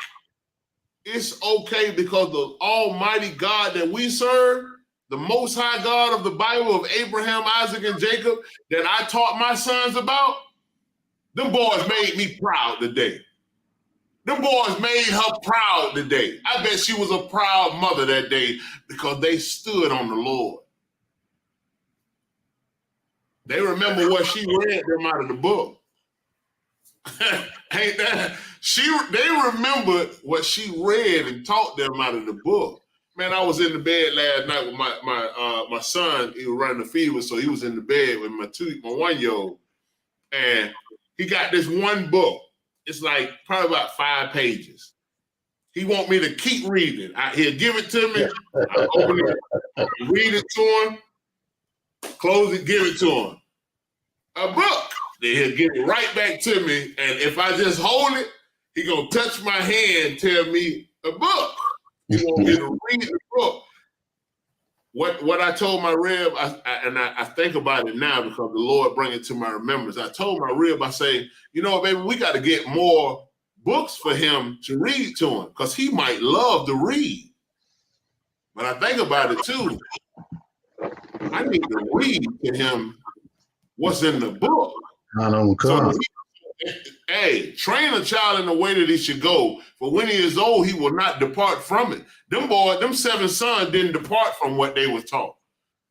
It's okay because the Almighty God that we serve, the Most High God of the Bible of Abraham, Isaac, and Jacob that I taught my sons about, them boys made me proud today. Them boys made her proud today. I bet she was a proud mother that day because they stood on the Lord. They remember what she read them out of the book. Ain't that? They remembered what she read and taught them out of the book. Man, I was in the bed last night with my son. He was running a fever, so he was in the bed with my 1-year-old, and he got this one book. It's like probably about 5 pages. He want me to keep reading. He'll give it to me. I open it, read it to him, close it, give it to him. A book. Then he'll give it right back to me, and if I just hold it, he gonna touch my hand, tell me a book. He want me to read the book. What I told my rib, I think about it now because the Lord bring it to my remembrance. I told my rib, I say, you know, baby, we got to get more books for him to read to him because he might love to read. But I think about it too. I need to read to him what's in the book. I don't come. So hey, train a child in the way that he should go. For when he is old, he will not depart from it. Them 7 sons didn't depart from what they was taught,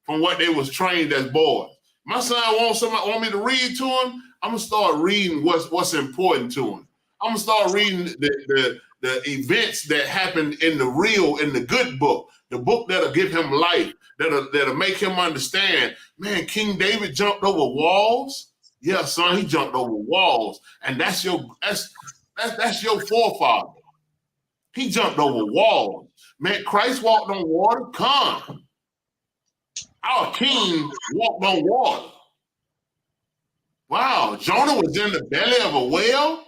from what they was trained as boys. My son want me to read to him. I'm gonna start reading what's important to him. I'm gonna start reading the events that happened in the good book, the book that'll give him life, that'll make him understand. Man, King David jumped over walls. Yeah, son, he jumped over walls, and that's your forefather. He jumped over walls. Man, Christ walked on water. Come. Our king walked on water. Wow, Jonah was in the belly of a whale?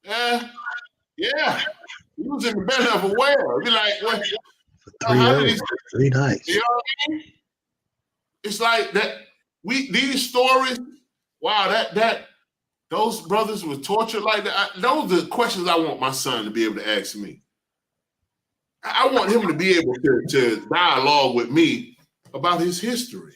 Yeah. He was in the belly of a whale. Be like, what? How did he? 3 nights. You know what I mean? It's like that. These stories. Wow, that those brothers were tortured like that. Those are the questions I want my son to be able to ask me. I want him to be able to dialogue with me about his history,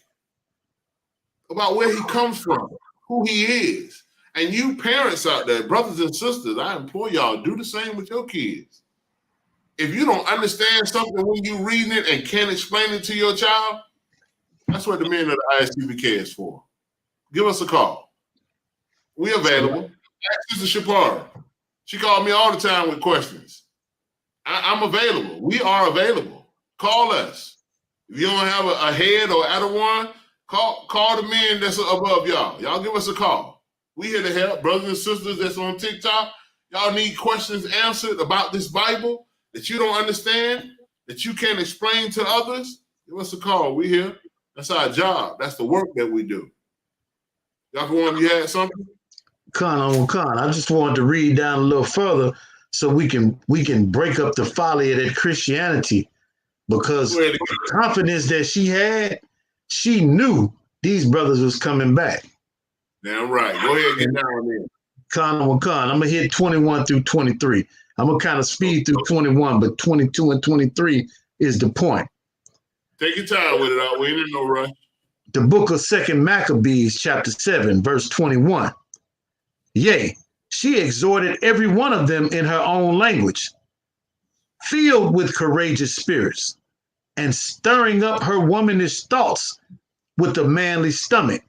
about where he comes from, who he is. And you parents out there, brothers and sisters, I implore y'all, do the same with your kids. If you don't understand something when you're reading it and can't explain it to your child, that's what the men of the ISUPK is for. Give us a call. We available. Ask Sister Shapara. She called me all the time with questions. I'm available. We are available. Call us. If you don't have a head or Adawan, call the men that's above y'all. Y'all give us a call. We here to help. Brothers and sisters that's on TikTok, y'all need questions answered about this Bible that you don't understand, that you can't explain to others. Give us a call. We here. That's our job. That's the work that we do. Y'all, you had something? Khan. I just wanted to read down a little further so we can break up the folly of that Christianity, because the confidence that she had, she knew these brothers was coming back. Damn right. Go ahead and get down there. Khan. I'm gonna hit 21 through 23. I'm gonna kind of speed through 21, but 22 and 23 is the point. Take your time with it. We ain't in no rush. The book of 2 Maccabees, chapter 7, verse 21. Yea, she exhorted every one of them in her own language, filled with courageous spirits, and stirring up her womanish thoughts with a manly stomach.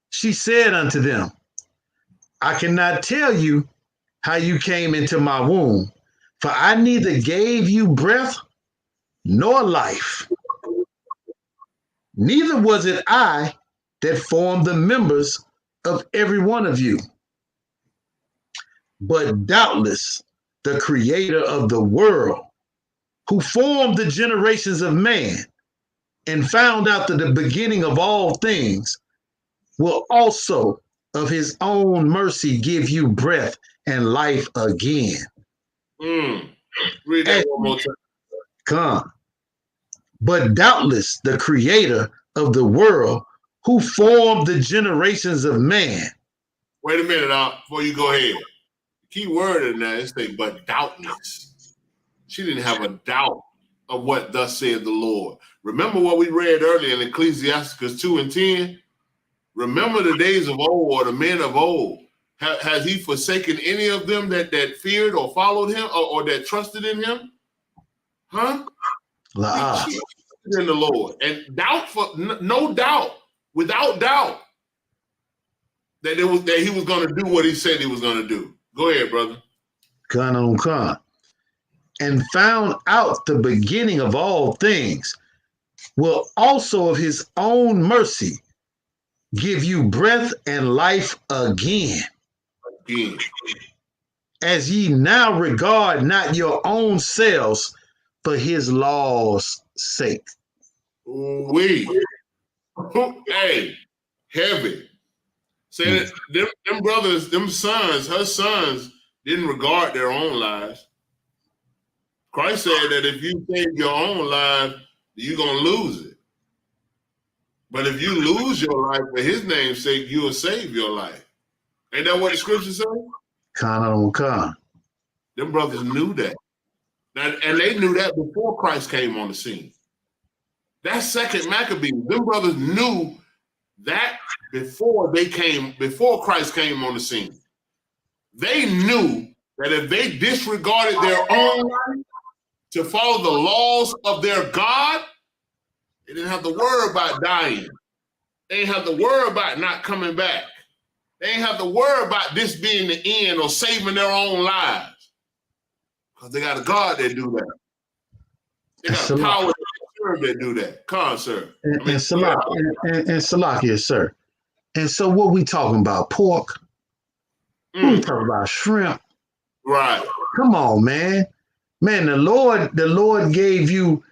She said unto them, I cannot tell you how you came into my womb, for I neither gave you breath nor life. Neither was it I that formed the members of every one of you. But doubtless the creator of the world, who formed the generations of man and found out that the beginning of all things, will also of his own mercy give you breath and life again. Read that one more time. Come. But doubtless the creator of the world, who formed the generations of man. Wait a minute, before you go ahead. Key word in that is say, but doubtless. She didn't have a doubt of what thus said the Lord. Remember what we read earlier in Ecclesiastes 2 and 10? Remember the days of old, or the men of old. Has he forsaken any of them that feared or followed him, or that trusted in him? Huh? He trusted in the Lord. And no doubt, without doubt, that he was going to do what he said he was going to do. Go ahead, brother. Khan. And found out the beginning of all things, will also of his own mercy give you breath and life again. As ye now regard not your own selves for his law's sake. Hey, heavy. Say that them brothers, them sons, her sons didn't regard their own lives. Christ said that if you save your own life, you're going to lose it. But if you lose your life for his name's sake, you will save your life. Ain't that what the scripture says? Khan. Them brothers knew that. And they knew that before Christ came on the scene. That's 2 Maccabees. Them brothers knew that before Christ came on the scene. They knew that if they disregarded their own life to follow the laws of their God, they didn't have to worry about dying. They didn't have to worry about not coming back. They didn't have to worry about this being the end or saving their own lives. Because they got a God that do that. They got a power that do that. Come on, sir. And Salakia, sir. And so what we talking about? Pork? We talking about shrimp. Right. Come on, man. Man, the Lord gave you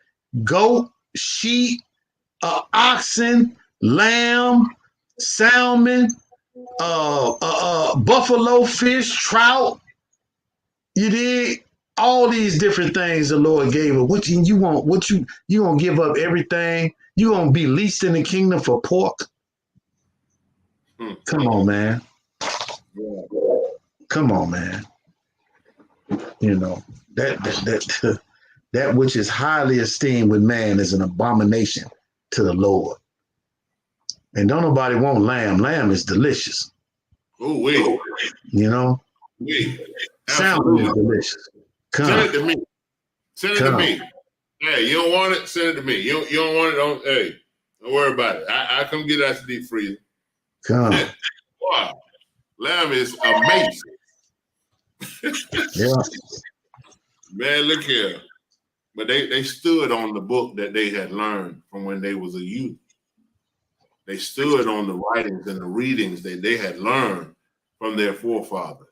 goat, sheep, oxen, lamb, salmon, buffalo fish, trout. You did all these different things the Lord gave us. What you want? What you gonna give up everything? You gonna be least in the kingdom for pork? Come on, man. Come on, man. You know that which is highly esteemed with man is an abomination to the Lord. And don't nobody want lamb. Lamb is delicious. Oh, wait. You know? Wait. Salmon is delicious. Send it to me. Send it to me. Hey, you don't want it? Send it to me. You don't want it? Hey, don't worry about it. I come get it out the deep freezer. Come. Wow. Lamb is amazing. Yeah. Man, look here. But they stood on the book that they had learned from when they was a youth. They stood on the writings and the readings that they had learned from their forefathers.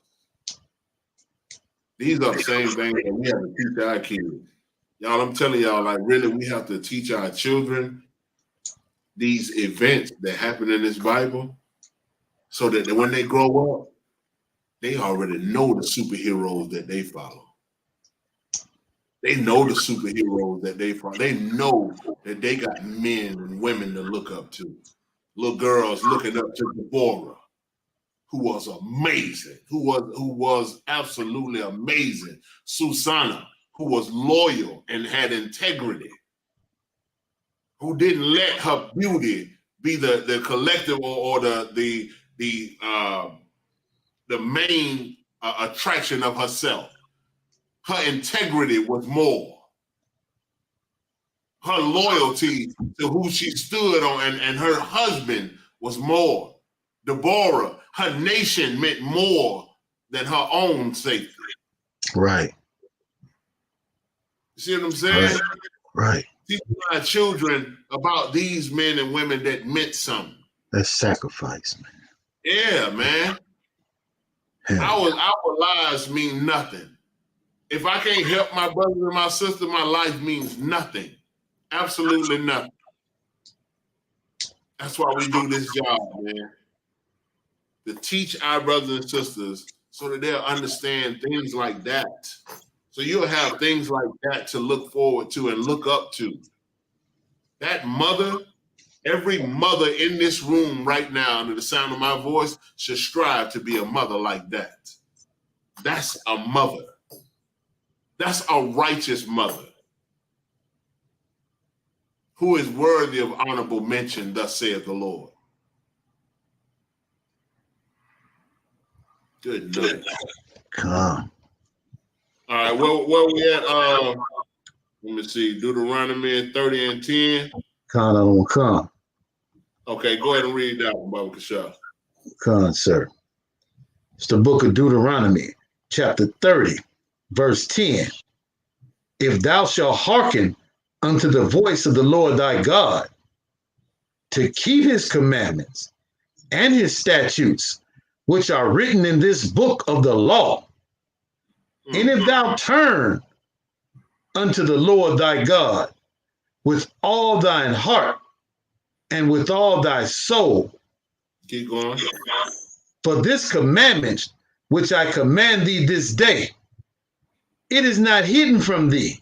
These are the same things that we have to teach our kids. Y'all, I'm telling y'all, like, really, we have to teach our children these events that happen in this Bible so that when they grow up, they already know the superheroes that they follow. They know the superheroes that they follow. They know that they got men and women to look up to. Little girls looking up to Deborah, who was amazing, who was absolutely amazing. Susanna, who was loyal and had integrity, who didn't let her beauty be the collective or the main attraction of herself. Her integrity was more. Her loyalty to who she stood on and her husband was more. Deborah, her nation meant more than her own safety. Right. You see what I'm saying? Right. Teaching our children about these men and women that meant something. That's sacrifice, man. Yeah, man. Our lives mean nothing. If I can't help my brother and my sister, my life means nothing. Absolutely nothing. That's why we do this job, man. To teach our brothers and sisters so that they'll understand things like that. So you'll have things like that to look forward to and look up to. That mother, every mother in this room right now, under the sound of my voice, should strive to be a mother like that. That's a mother. That's a righteous mother who is worthy of honorable mention, thus saith the Lord. Good night. Come. All right, where we at? Let me see. Deuteronomy 30 and 10. Come. Okay, go ahead and read that one, Baba Kasha. Come, sir. It's the book of Deuteronomy, chapter 30, verse 10. If thou shalt hearken unto the voice of the Lord thy God, to keep his commandments and his statutes, which are written in this book of the law, and if thou turn unto the Lord thy God with all thine heart and with all thy soul, keep going. For this commandment which I command thee this day, it is not hidden from thee,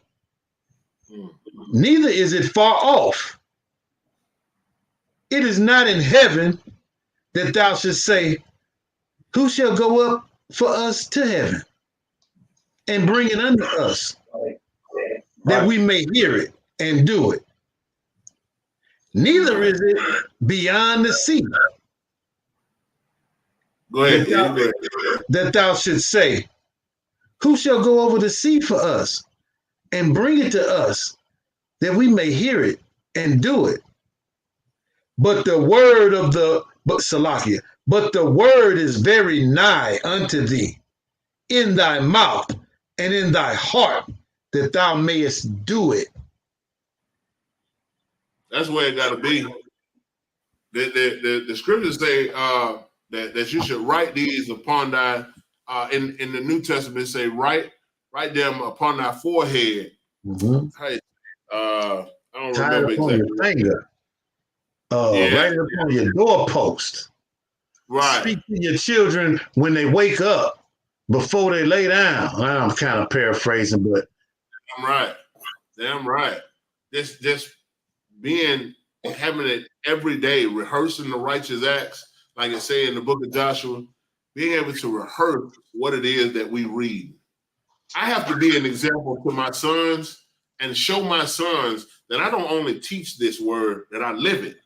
neither is it far off. It is not in heaven, that thou shouldst say, who shall go up for us to heaven and bring it unto us, that we may hear it and do it. Neither is it beyond the sea, Go ahead. that thou shouldst say, who shall go over the sea for us and bring it to us, that we may hear it and do it. But the word is very nigh unto thee, in thy mouth and in thy heart, that thou mayest do it. That's where it got to be. The scriptures say that you should write these upon thy in the New Testament say write them upon thy forehead. Mm-hmm. Hey, I don't Tied remember upon exactly. your finger. Yeah. Right upon your doorpost. Right. Speak to your children when they wake up, before they lay down. I'm kind of paraphrasing, but damn right. Just having it every day, rehearsing the righteous acts, like it say in the book of Joshua, being able to rehearse what it is that we read. I have to be an example to my sons and show my sons that I don't only teach this word, that I live it.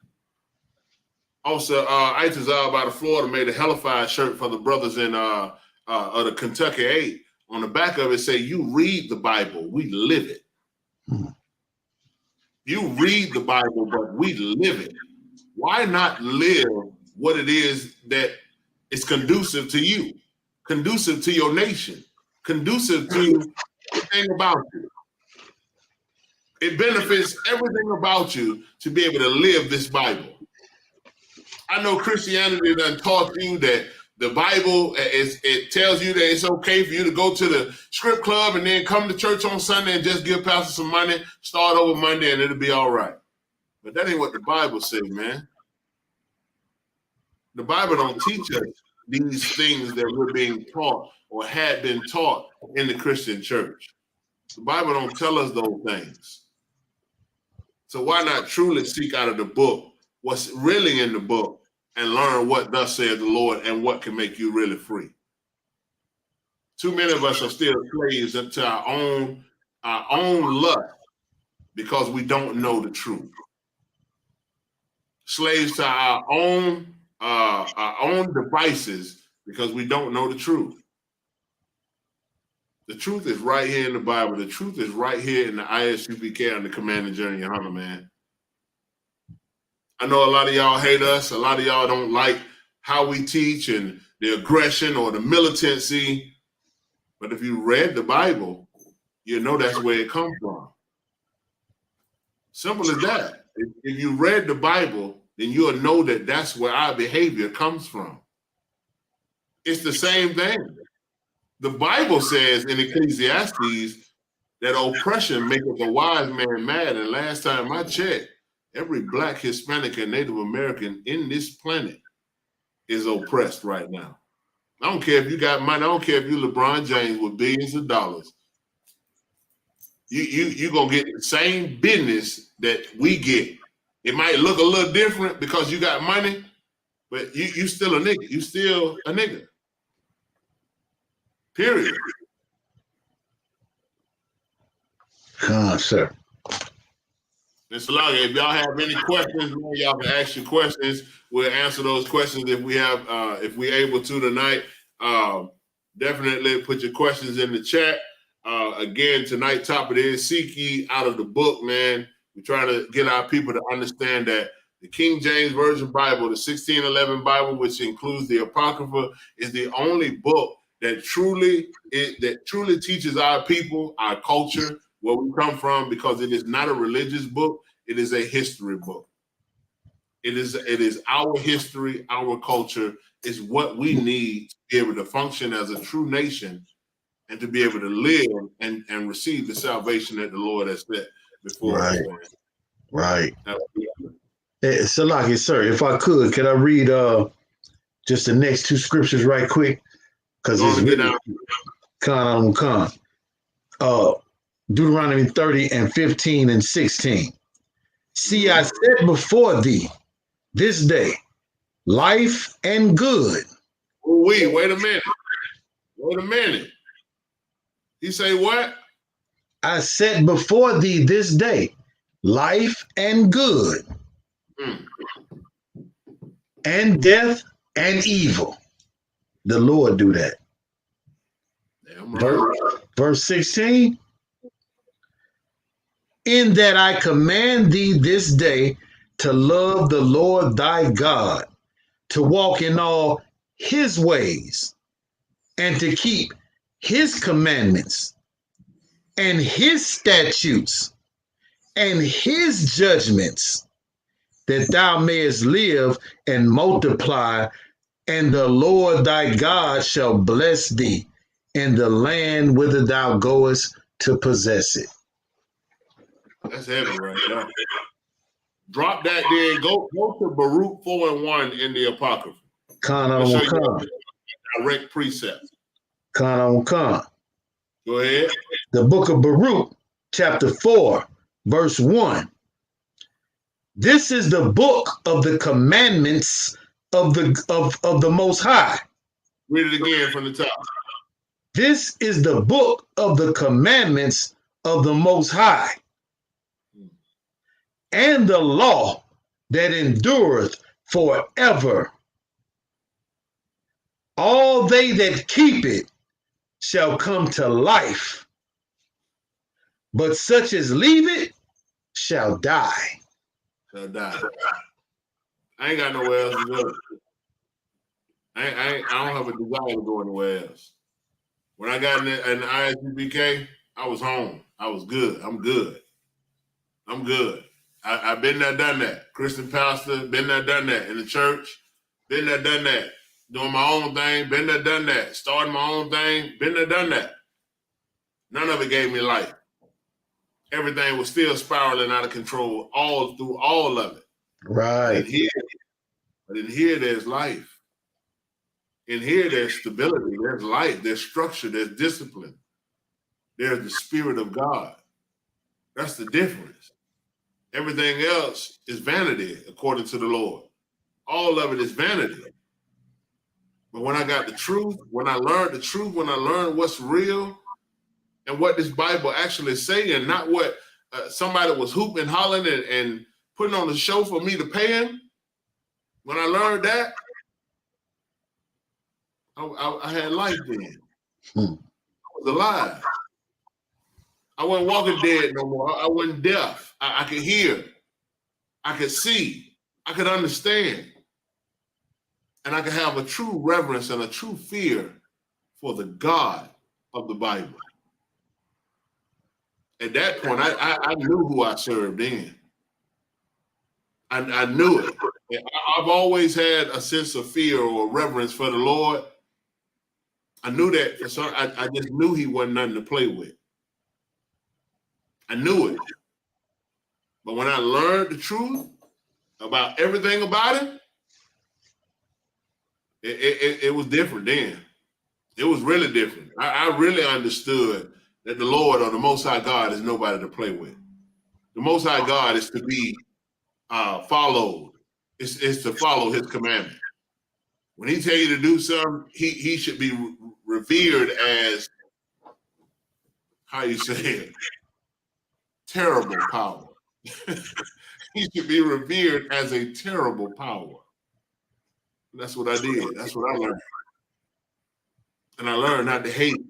Also, Itazal by the Florida made a Hellified shirt for the brothers in of the Kentucky 8. On the back of it say, you read the Bible, we live it. You read the Bible, but we live it. Why not live what it is that is conducive to you, conducive to your nation, conducive to everything about you? It benefits everything about you to be able to live this Bible. I know Christianity done taught you that the Bible, it tells you that it's okay for you to go to the strip club and then come to church on Sunday and just give pastor some money, start over Monday, and it'll be all right. But that ain't what the Bible says, man. The Bible don't teach us these things that we're being taught or had been taught in the Christian church. The Bible don't tell us those things. So why not truly seek out of the book what's really in the book and learn what thus saith the Lord and what can make you really free? Too many of us are still slaves to our own lust because we don't know the truth. Slaves to our own devices because we don't know the truth. The truth is right here in the Bible. The truth is right here in the ISUPK and the Commanding Journey, Hunter, man. I know a lot of y'all hate us. A lot of y'all don't like how we teach and the aggression or the militancy. But if you read the Bible, you know that's where it comes from. Simple as that. If you read the Bible, then you'll know that that's where our behavior comes from. It's the same thing. The Bible says in Ecclesiastes that oppression maketh a wise man mad. And last time I checked, every Black, Hispanic, and Native American in this planet is oppressed right now. I don't care if you got money. I don't care if you LeBron James with billions of dollars. You're going to get the same business that we get. It might look a little different because you got money, but you still a nigga. You still a nigga. Period. Sir. Mr. Lager, if y'all have any questions, y'all can ask your questions. We'll answer those questions if we have, if we're able to tonight. Definitely put your questions in the chat. Again, tonight topic is seek ye out of the book, man. We're trying to get our people to understand that the King James Version Bible, the 1611 Bible, which includes the Apocrypha, is the only book that truly teaches our people, our culture, where we come from, because it is not a religious book. It is a history book. It is our history, our culture. It's what we need to be able to function as a true nation and to be able to live and receive the salvation that the Lord has set before us. Right. Hey, Salaki, sir, if I could I read just the next two scriptures right quick? Because it's really Khan. Deuteronomy 30 and 15 and 16. See, I set before thee this day life and good. Wait a minute. He say what? I set before thee this day life and good, and death and evil. The Lord do that. Damn right. Verse 16. In that I command thee this day to love the Lord thy God, to walk in all his ways, and to keep his commandments, and his statutes, and his judgments, that thou mayest live and multiply, and the Lord thy God shall bless thee in the land whither thou goest to possess it. That's heavy right there. Drop that there. Go to Baruch 4:1 in the Apocrypha. I'll show you direct precept. Go ahead. The book of Baruch, chapter 4, verse 1. This is the book of the commandments of the Most High. Read it again from the top. This is the book of the commandments of the Most High, and the law that endureth forever. All they that keep it shall come to life, but such as leave it shall die. Shall die. I ain't got nowhere else to go. I don't have a desire to go anywhere else. When I got in ISUPK, I was home. I was good. I'm good. I've been there, done that. Christian pastor, been there, done that. In the church, been there, done that. Doing my own thing, been there, done that. Starting my own thing, been there, done that. None of it gave me life. Everything was still spiraling out of control through all of it. Right. But in here, there's life. In here, there's stability. There's life. There's structure. There's discipline. There's the Spirit of God. That's the difference. Everything else is vanity, according to the Lord. All of it is vanity. But when I got the truth, when I learned the truth, when I learned what's real and what this Bible actually is saying, not what somebody was hooping, hollering, and putting on the show for me to pay him, when I learned that, I had life then. I was alive. I wasn't walking dead no more. I wasn't deaf. I could hear. I could see. I could understand. And I could have a true reverence and a true fear for the God of the Bible. At that point, I knew who I served in. I knew it. I've always had a sense of fear or reverence for the Lord. I knew that. I just knew he wasn't nothing to play with. I knew it. But when I learned the truth about everything about him, it was different then. It was really different. I really understood that the Lord or the Most High God is nobody to play with. The Most High God is to be followed. It's to follow his commandment. When he tell you to do something, he should be revered as, how you say it, terrible power. He should be revered as a terrible power. That's what I did. That's what I learned. And I learned not to hate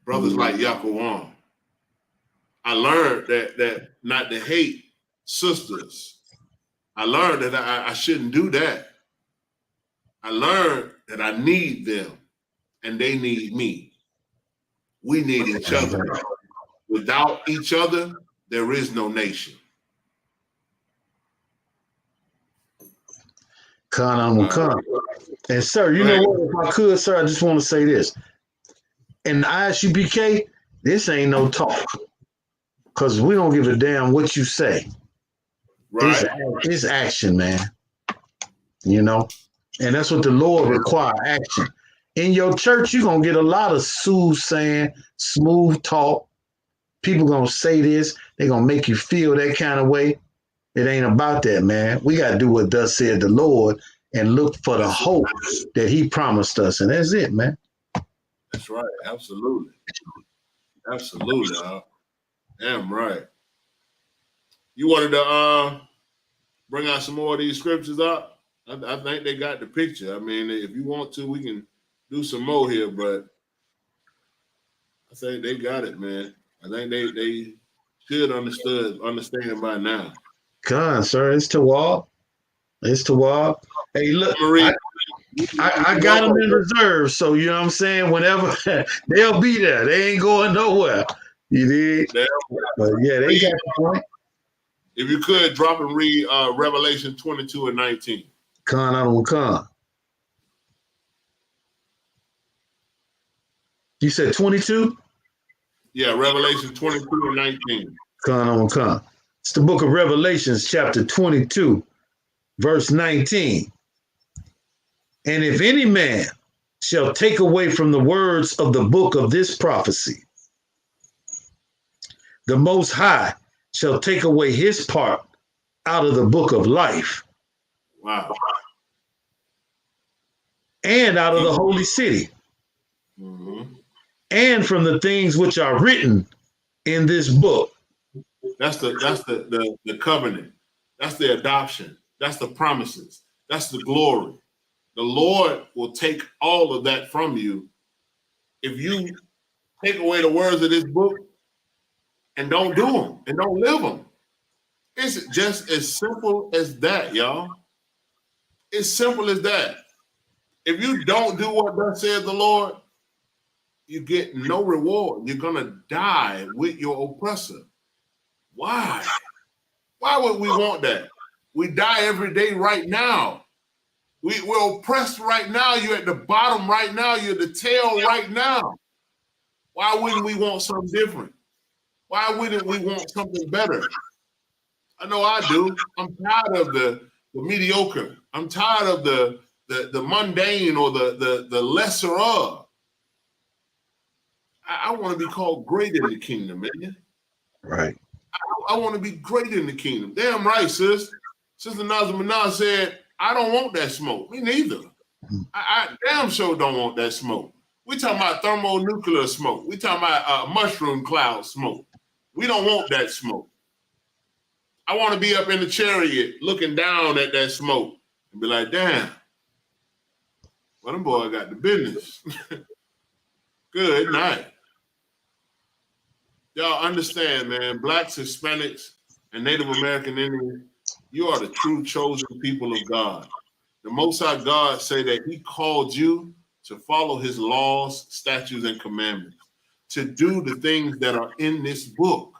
brothers like Yaakov. I learned that not to hate sisters. I learned that I shouldn't do that. I learned that I need them and they need me. We need each other. Without each other, there is no nation. And sir, you know what? If I could, sir, I just want to say this. In the ISUPK, this ain't no talk. Because we don't give a damn what you say. Right. It's action, man. You know? And that's what the Lord requires, action. In your church, you're going to get a lot of soothsaying, smooth talk. People going to say this. They're going to make you feel that kind of way. It ain't about that, man. We got to do what thus said the Lord and look for the hope that he promised us. And that's it, man. That's right. Absolutely. Absolutely. Damn right. You wanted to bring out some more of these scriptures up? I think they got the picture. I mean, if you want to, we can do some more here, but I think they got it, man. I think they should understand by now. Come on, sir. It's to walk. It's to walk. Hey, look, I got them in reserve, so you know what I'm saying? Whenever they'll be there. They ain't going nowhere. You did? But yeah, they got the point. If you could drop and read Revelation 22 and 19. Con, I don't con. You said 22? Yeah, Revelation 22 and 19. Con, I don't con. It's the book of Revelations, chapter 22, verse 19. And if any man shall take away from the words of the book of this prophecy, the Most High shall take away his part out of the book of life. Wow. And out of the holy city. Mm-hmm. And from the things which are written in this book. That's the covenant. That's the adoption. That's the promises. That's the glory. The Lord will take all of that from you if you take away the words of this book and don't do them and don't live them. It's just as simple as that, y'all. It's simple as that. If you don't do what thus said the Lord, you get no reward. You're going to die with your oppressor. Why? Why would we want that? We die every day right now. We're oppressed right now. You're at the bottom right now. You're the tail right now. Why wouldn't we want something different? Why wouldn't we want something better? I know I do. I'm tired of the mediocre. I'm tired of the mundane or the lesser of. I want to be called great in the kingdom, man. Right. I want to be great in the kingdom. Damn right, sis. Sister Nazar Manaz said, I don't want that smoke. Me neither. I damn sure don't want that smoke. We talking about thermonuclear smoke. We talking about mushroom cloud smoke. We don't want that smoke. I want to be up in the chariot looking down at that smoke and be like, damn, well, them boy got the business. Good night. Y'all understand, man, Blacks, Hispanics, and Native American Indians, you are the true chosen people of God. The Most High God say that he called you to follow his laws, statutes, and commandments, to do the things that are in this book.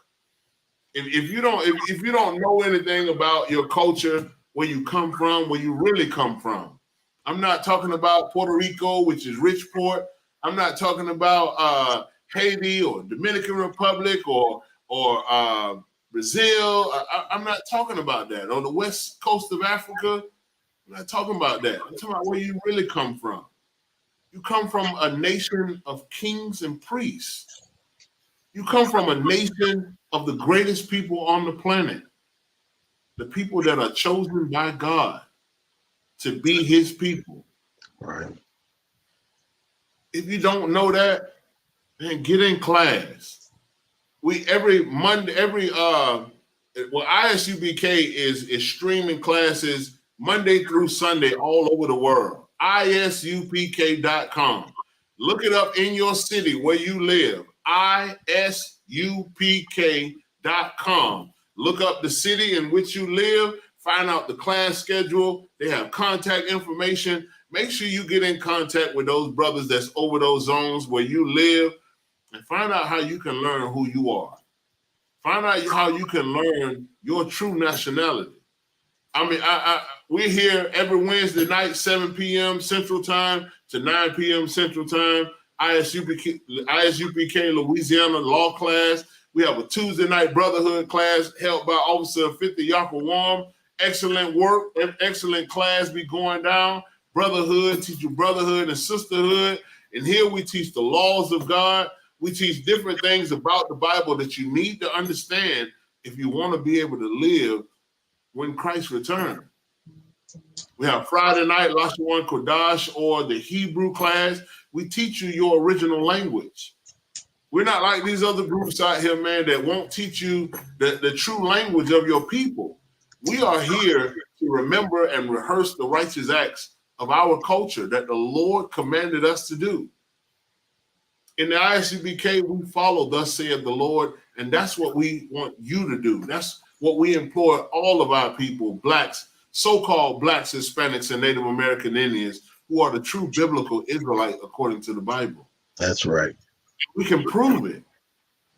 If you don't know anything about your culture, where you come from, where you really come from, I'm not talking about Puerto Rico, which is Richport. I'm not talking about Haiti or Dominican Republic or Brazil. I'm not talking about that. On the west coast of Africa, I'm not talking about that. I'm talking about where you really come from. You come from a nation of kings and priests. You come from a nation of the greatest people on the planet, the people that are chosen by God to be his people. Right. If you don't know that, man, get in class. We every Monday, ISUPK is streaming classes Monday through Sunday all over the world. ISUPK.com. Look it up in your city where you live. ISUPK.com. Look up the city in which you live. Find out the class schedule. They have contact information. Make sure you get in contact with those brothers that's over those zones where you live and find out how you can learn who you are. Find out how you can learn your true nationality. I mean, we're here every Wednesday night, 7 p.m. Central Time to 9 p.m. Central Time, ISUPK Louisiana law class. We have a Tuesday night brotherhood class held by Officer 50 Yakawam. Excellent work, excellent class be going down. Brotherhood, teach you brotherhood and sisterhood. And here we teach the laws of God. We teach different things about the Bible that you need to understand if you want to be able to live when Christ returns. We have Friday night, Lashawan Kodash, or the Hebrew class. We teach you your original language. We're not like these other groups out here, man, that won't teach you the true language of your people. We are here to remember and rehearse the righteous acts of our culture that the Lord commanded us to do. In the ISUPK, we follow thus saith the Lord, and that's what we want you to do. That's what we implore all of our people, Blacks, so-called Blacks, Hispanics, and Native American Indians, who are the true biblical Israelite according to the Bible. That's right. We can prove it.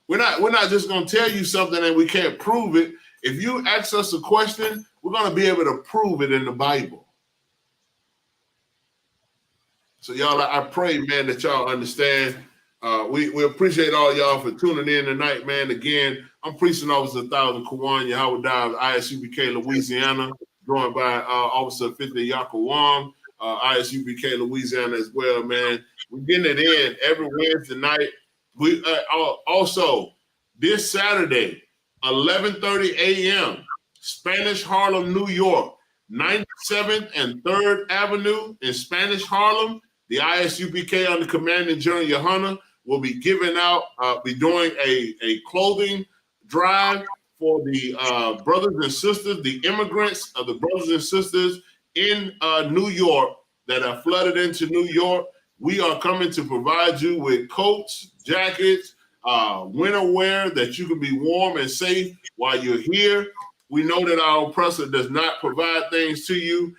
We're not just going to tell you something and we can't prove it. if you ask us a question, we're going to be able to prove it in the Bible. So y'all, I pray, man, that y'all understand. We appreciate all y'all for tuning in tonight, man. Again, I'm Preaching Officer 1000 Kawan Yahweh Dive, ISUPK, Louisiana, joined by Officer 50 Yakawam, ISUPK, Louisiana as well, man. We're getting it in every Wednesday night. We also this Saturday, 11:30 a.m., Spanish Harlem, New York, 97th and 3rd Avenue in Spanish Harlem. The ISUPK under Commanding General Yohana will be giving out, be doing a clothing drive for the brothers and sisters, the immigrants of the brothers and sisters in New York that are flooded into New York. We are coming to provide you with coats, jackets, winter wear that you can be warm and safe while you're here. We know that our oppressor does not provide things to you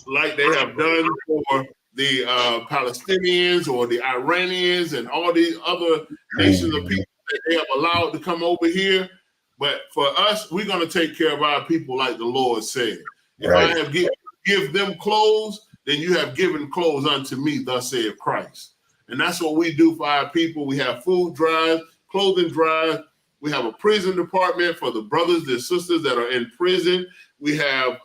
like they have done for the Palestinians or the Iranians and all these other nations of people that they have allowed to come over here. But for us, we're going to take care of our people like the Lord said. If I have give them clothes, then you have given clothes unto me, thus saith Christ. And that's what we do for our people. We have food drives, clothing drives. We have a prison department for the brothers and sisters that are in prison. We have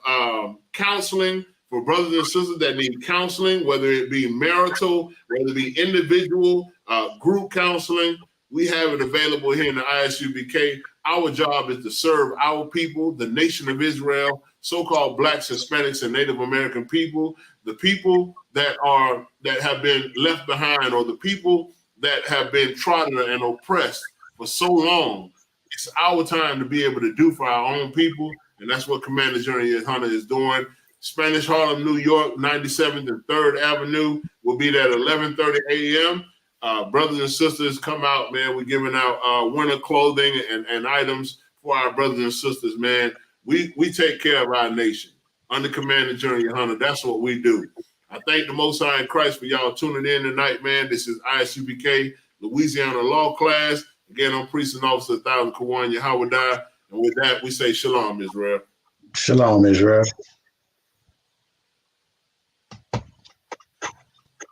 counseling for brothers and sisters that need counseling, whether it be marital, whether it be individual, group counseling. We have it available here in the ISUPK. Our job is to serve our people, the nation of Israel, so-called Blacks, Hispanics, and Native American people, the people that have been left behind, or the people that have been trodden and oppressed for so long. It's our time to be able to do for our own people, and that's what Commander General Yohana is doing. Spanish Harlem, New York, 97th and 3rd Avenue will be there at 11:30 a.m. Brothers and sisters, come out, man. We're giving out winter clothing and items for our brothers and sisters, man. We take care of our nation under Commander General Yohana. That's what we do. I thank the Most High in Christ for y'all tuning in tonight, man. This is ISUPK Louisiana Law Class. Again, I'm Priest and Officer 1000 Kawan Yahweh. And with that, we say Shalom, Israel. Shalom, Israel.